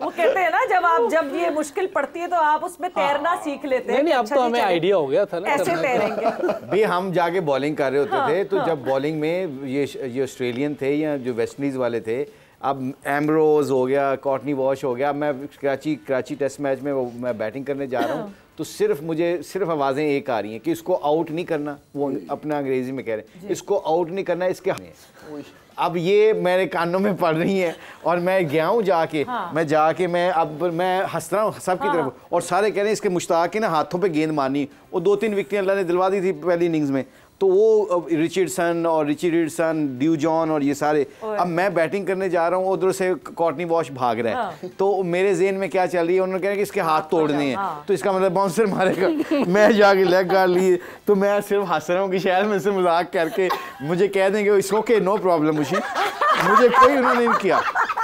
वो कहते हैं ना जब ये मुश्किल पड़ती है तो आप उसमें तैरना सीख लेते हैं। नहीं अब तो हमें आइडिया हो गया था ना ऐसे तैरेंगे। भी हम जाके बॉलिंग कर रहे होते थे, तो जब बॉलिंग में ये ऑस्ट्रेलियन थे या जो वेस्ट इंडीज वाले थे, अब एम्ब्रोज हो गया, कॉटनी वॉश हो गया, मैं कराची टेस्ट मैच में मैं बैटिंग करने जा रहा हूँ, तो सिर्फ आवाज़ें एक आ रही हैं कि इसको आउट नहीं करना, वो अपना अंग्रेजी में कह रहे हैं, इसको आउट नहीं करना, इसके अब ये मेरे कानों में पड़ रही है, और मैं गया हूँ जाके, मैं हंस रहा हूँ सबकी तरफ, और सारे कह रहे हैं इसके मुश्ताक के ना हाथों पे गेंद मारनी, वो 2-3 विकेटें अल्लाह ने दिलवा दी थी पहली इनिंग्स में, तो वो रिचर्डसन और रिचर्डसन, ड्यू जॉन और ये सारे, अब मैं बैटिंग करने जा रहा हूँ, उधर से कॉटनी वॉश भाग रहा है, तो मेरे जेहन में क्या चल रही है, उन्होंने कहा कि इसके हाथ तोड़ने हैं, तो इसका मतलब बाउंसर मारेगा। मैं जाके लेग गार्ड लिए, तो मैं सिर्फ हंस रहा हूँ कि शायद मैं से मजाक करके मुझे कह देंगे इसको के नो प्रॉब्लम, मुझे कोई उन्होंने नहीं किया,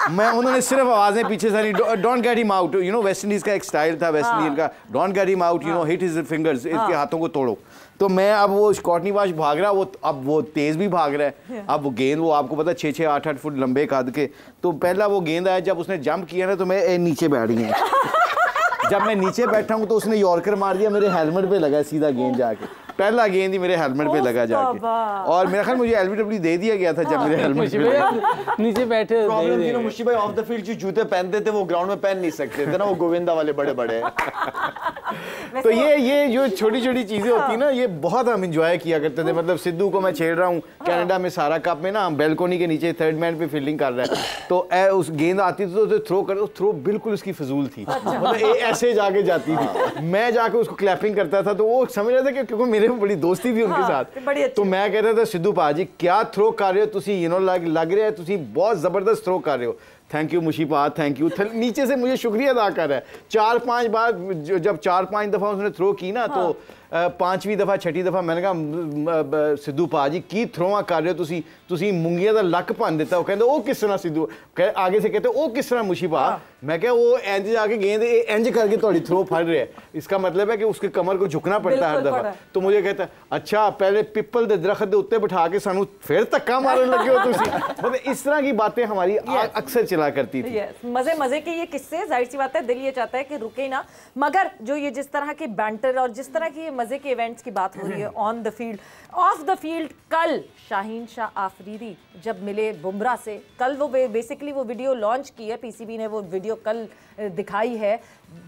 उन्होंने सिर्फ आवाज़ें पीछे से don't get him out, you know West Indies का एक स्टाइल था वेस्ट इंडीज का, don't get him out, you know hit his fingers, इसके हाथों को तोड़ो। तो मैं अब वो कॉटनी वॉश भाग रहा, अब वो तेज़ भी भाग रहा है, अब वो गेंद वो आपको पता 6-6, 8-8 फुट लंबे कद के, तो पहला वो गेंद आया, जब उसने जंप किया ना तो मैं नीचे बैठ गया। जब मैं नीचे बैठा हूँ तो उसने यॉर्कर मार दिया, मेरे हेलमेट पे लगा सीधा गेंद जाके, पहला गेंद ही मेरे हेलमेट पे लगा जाके, और मेरा ख्याल मुझे एलबीडब्ल्यू दे दिया गया था जब मेरे हेलमेट पे नीचे बैठे। प्रॉब्लम थी ना मुशी भाई, ऑफ द फील्ड जो जूते पहनते थे वो ग्राउंड में पहन नहीं सकते थे ना, वो गोविंदा वाले बड़े बड़े। तो ये जो छोटी छोटी चीजें होती ना, ये बहुत हम इंजॉय किया करते थे। मतलब सिद्धू को मैं छेड़ रहा हूँ कनाडा में सारा कप में ना, हम बेलकोनी के नीचे थर्ड मैन पे फील्डिंग कर रहा है, तो उस गेंद आती थी तो थ्रो कर, थ्रो बिल्कुल उसकी फजूल थी, मतलब ऐसे जाके जाती थी, मैं जाके उसको क्लैपिंग करता था, तो वो समझ रहा था कि क्योंकि मेरे में बड़ी दोस्ती थी उनके साथ, तो मैं कहता था सिद्धू पाजी क्या थ्रो कर रहे हो तुसी, यू नो लग रहा है तुसी बहुत जबरदस्त थ्रो कर रहे हो, थैंक यू मुशीपा, थैंक यू। नीचे से मुझे शुक्रिया अदा कर रहा है। 4-5 बार जब 4-5 दफ़ा उसने थ्रो की ना, तो 5ਵੀਂ दफ़ा 6ठी दफ़ा मैंने कहा सिद्धू भाजी की थ्रोआ कर रहे हो तुसी मुंगिया का लक भन दिता। वो कहते वो किस तरह सिद्धू आगे से कहते वो किस तरह मुशी भा। मैं क्या वो इंज जाके गेंद इंज करके थोड़ी थ्रो फड़ रहे हैं, इसका मतलब है कि उसके कमर को झुकना पड़ता है हर दफ़ा। तो मुझे कहता अच्छा पहले पिपल के दरख्त के उत्ते बिठा के सानू फिर धक्का मारने लगे हो तुसी। मतलब इस तरह की बातें हमारी अक्सर चला करती थी। मजे मजे के ये किस्से, जाहिर सी बात है दिल ये चाहता है कि रुके ना, मगर जो ये जिस तरह के बैंटर और जिस तरह की मजे के इवेंट्स की बात हो रही है on the field, of the field, कल शाहीन शाह आफरीदी जब मिले बुमराह से, कल वो बेसिकली वो वीडियो लॉन्च की है, पीसीबी ने वो वीडियो कल दिखाई है।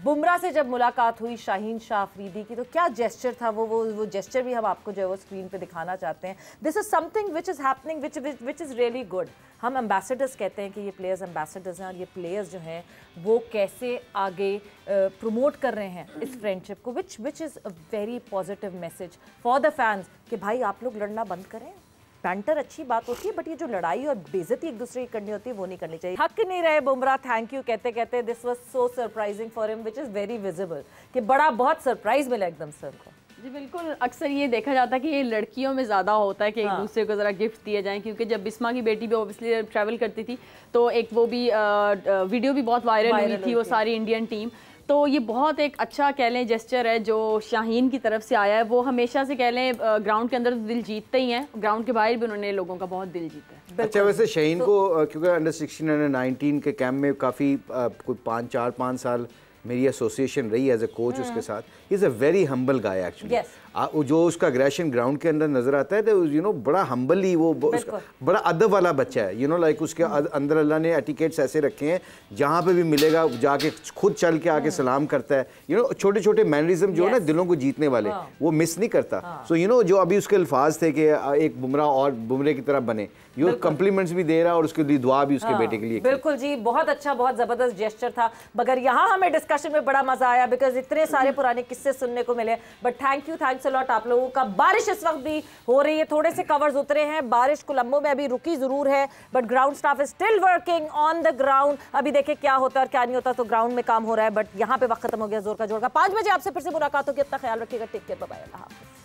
बुमराह से जब मुलाकात हुई शाहीन शाह आफरीदी की, तो क्या जेस्चर था वो जेस्चर भी हम आपको जो है वो स्क्रीन पे दिखाना चाहते हैं। This is something which is happening which is really good. हम एम्बेसडर्स कहते हैं कि ये प्लेयर्स एम्बेसडर्स हैं, और ये प्लेयर्स जो हैं वो कैसे आगे प्रमोट कर रहे हैं इस फ्रेंडशिप को, which is a very positive message for the fans कि भाई आप लोग लड़ना बंद करें। बैंटर अच्छी बात होती है, बट ये जो लड़ाई और बेइज्जती एक दूसरे की करनी होती है वो नहीं करनी चाहिए। थक नहीं रहे बुमराह थैंक यू कहते कहते। This was so surprising for him, which is very visible कि बड़ा बहुत सरप्राइज मिला एकदम से उनको। जी बिल्कुल, अक्सर ये देखा जाता है कि ये लड़कियों में ज़्यादा होता है कि एक दूसरे को ज़रा गिफ्ट दिए जाएं, क्योंकि जब बिस्मा की बेटी भी ऑब्वियसली ट्रैवल करती थी तो एक वो भी वीडियो भी बहुत वायरल हुई थी, वो सारी इंडियन टीम। तो ये बहुत एक अच्छा कह लें जेस्चर है जो शाहीन की तरफ से आया है। वो हमेशा से कह लें ग्राउंड के अंदर तो दिल जीतते ही हैं, ग्राउंड के बाहर भी उन्होंने लोगों का बहुत दिल जीता है। अच्छा वैसे शाहीन को क्योंकि अंडर 16 अंडर 19 के कैंप में काफ़ी कोई 4-5 साल मेरी एसोसिएशन रही एज ए कोच उसके साथ। He is a very humble guy actually. जो उसका अग्रेशन ग्राउंड के अंदर नजर आता है तो यू नो बड़ा हम्बली वो बड़ा अदब वाला बच्चा है। यू नो लाइक उसके अंदर अल्लाह ने एटिकेट्स ऐसे रखे हैं जहाँ पे भी मिलेगा जाके खुद चल के आके सलाम करता है। यू नो छोटे छोटे मैनरिज्म जो है ना दिलों को जीतने वाले वो मिस नहीं करता। सो यू नो जो अभी उसके अल्फाज थे कि एक बुमराह और बुमरे की तरह बने, ये कॉम्प्लीमेंट्स भी दे रहा और उसके लिए दुआ भी उसके बेटे के लिए। बिल्कुल जी, बहुत अच्छा बहुत ज़बरदस्त जेस्चर था, मगर यहाँ हमें डिस्कशन में बड़ा मजा आया बिकॉज इतने सारे पुराने किस्से सुनने को मिले। But thank you, thanks a lot आप लोगों का। बारिश इस वक्त भी हो रही है, थोड़े से कवर्स उतरे हैं, बारिश कोलंबो में अभी रुकी जरूर है, but ground staff is still working on the ground. अभी देखें क्या होता है और क्या नहीं होता, तो ग्राउंड में काम हो रहा है, बट यहाँ पे वक्त खत्म हो गया जोर का जोर का। 5 बजे आपसे फिर से मुलाकात होगी, अपना ख्याल रखिएगा, टेक केयर, बाय बाय, अल्लाह हाफिज़।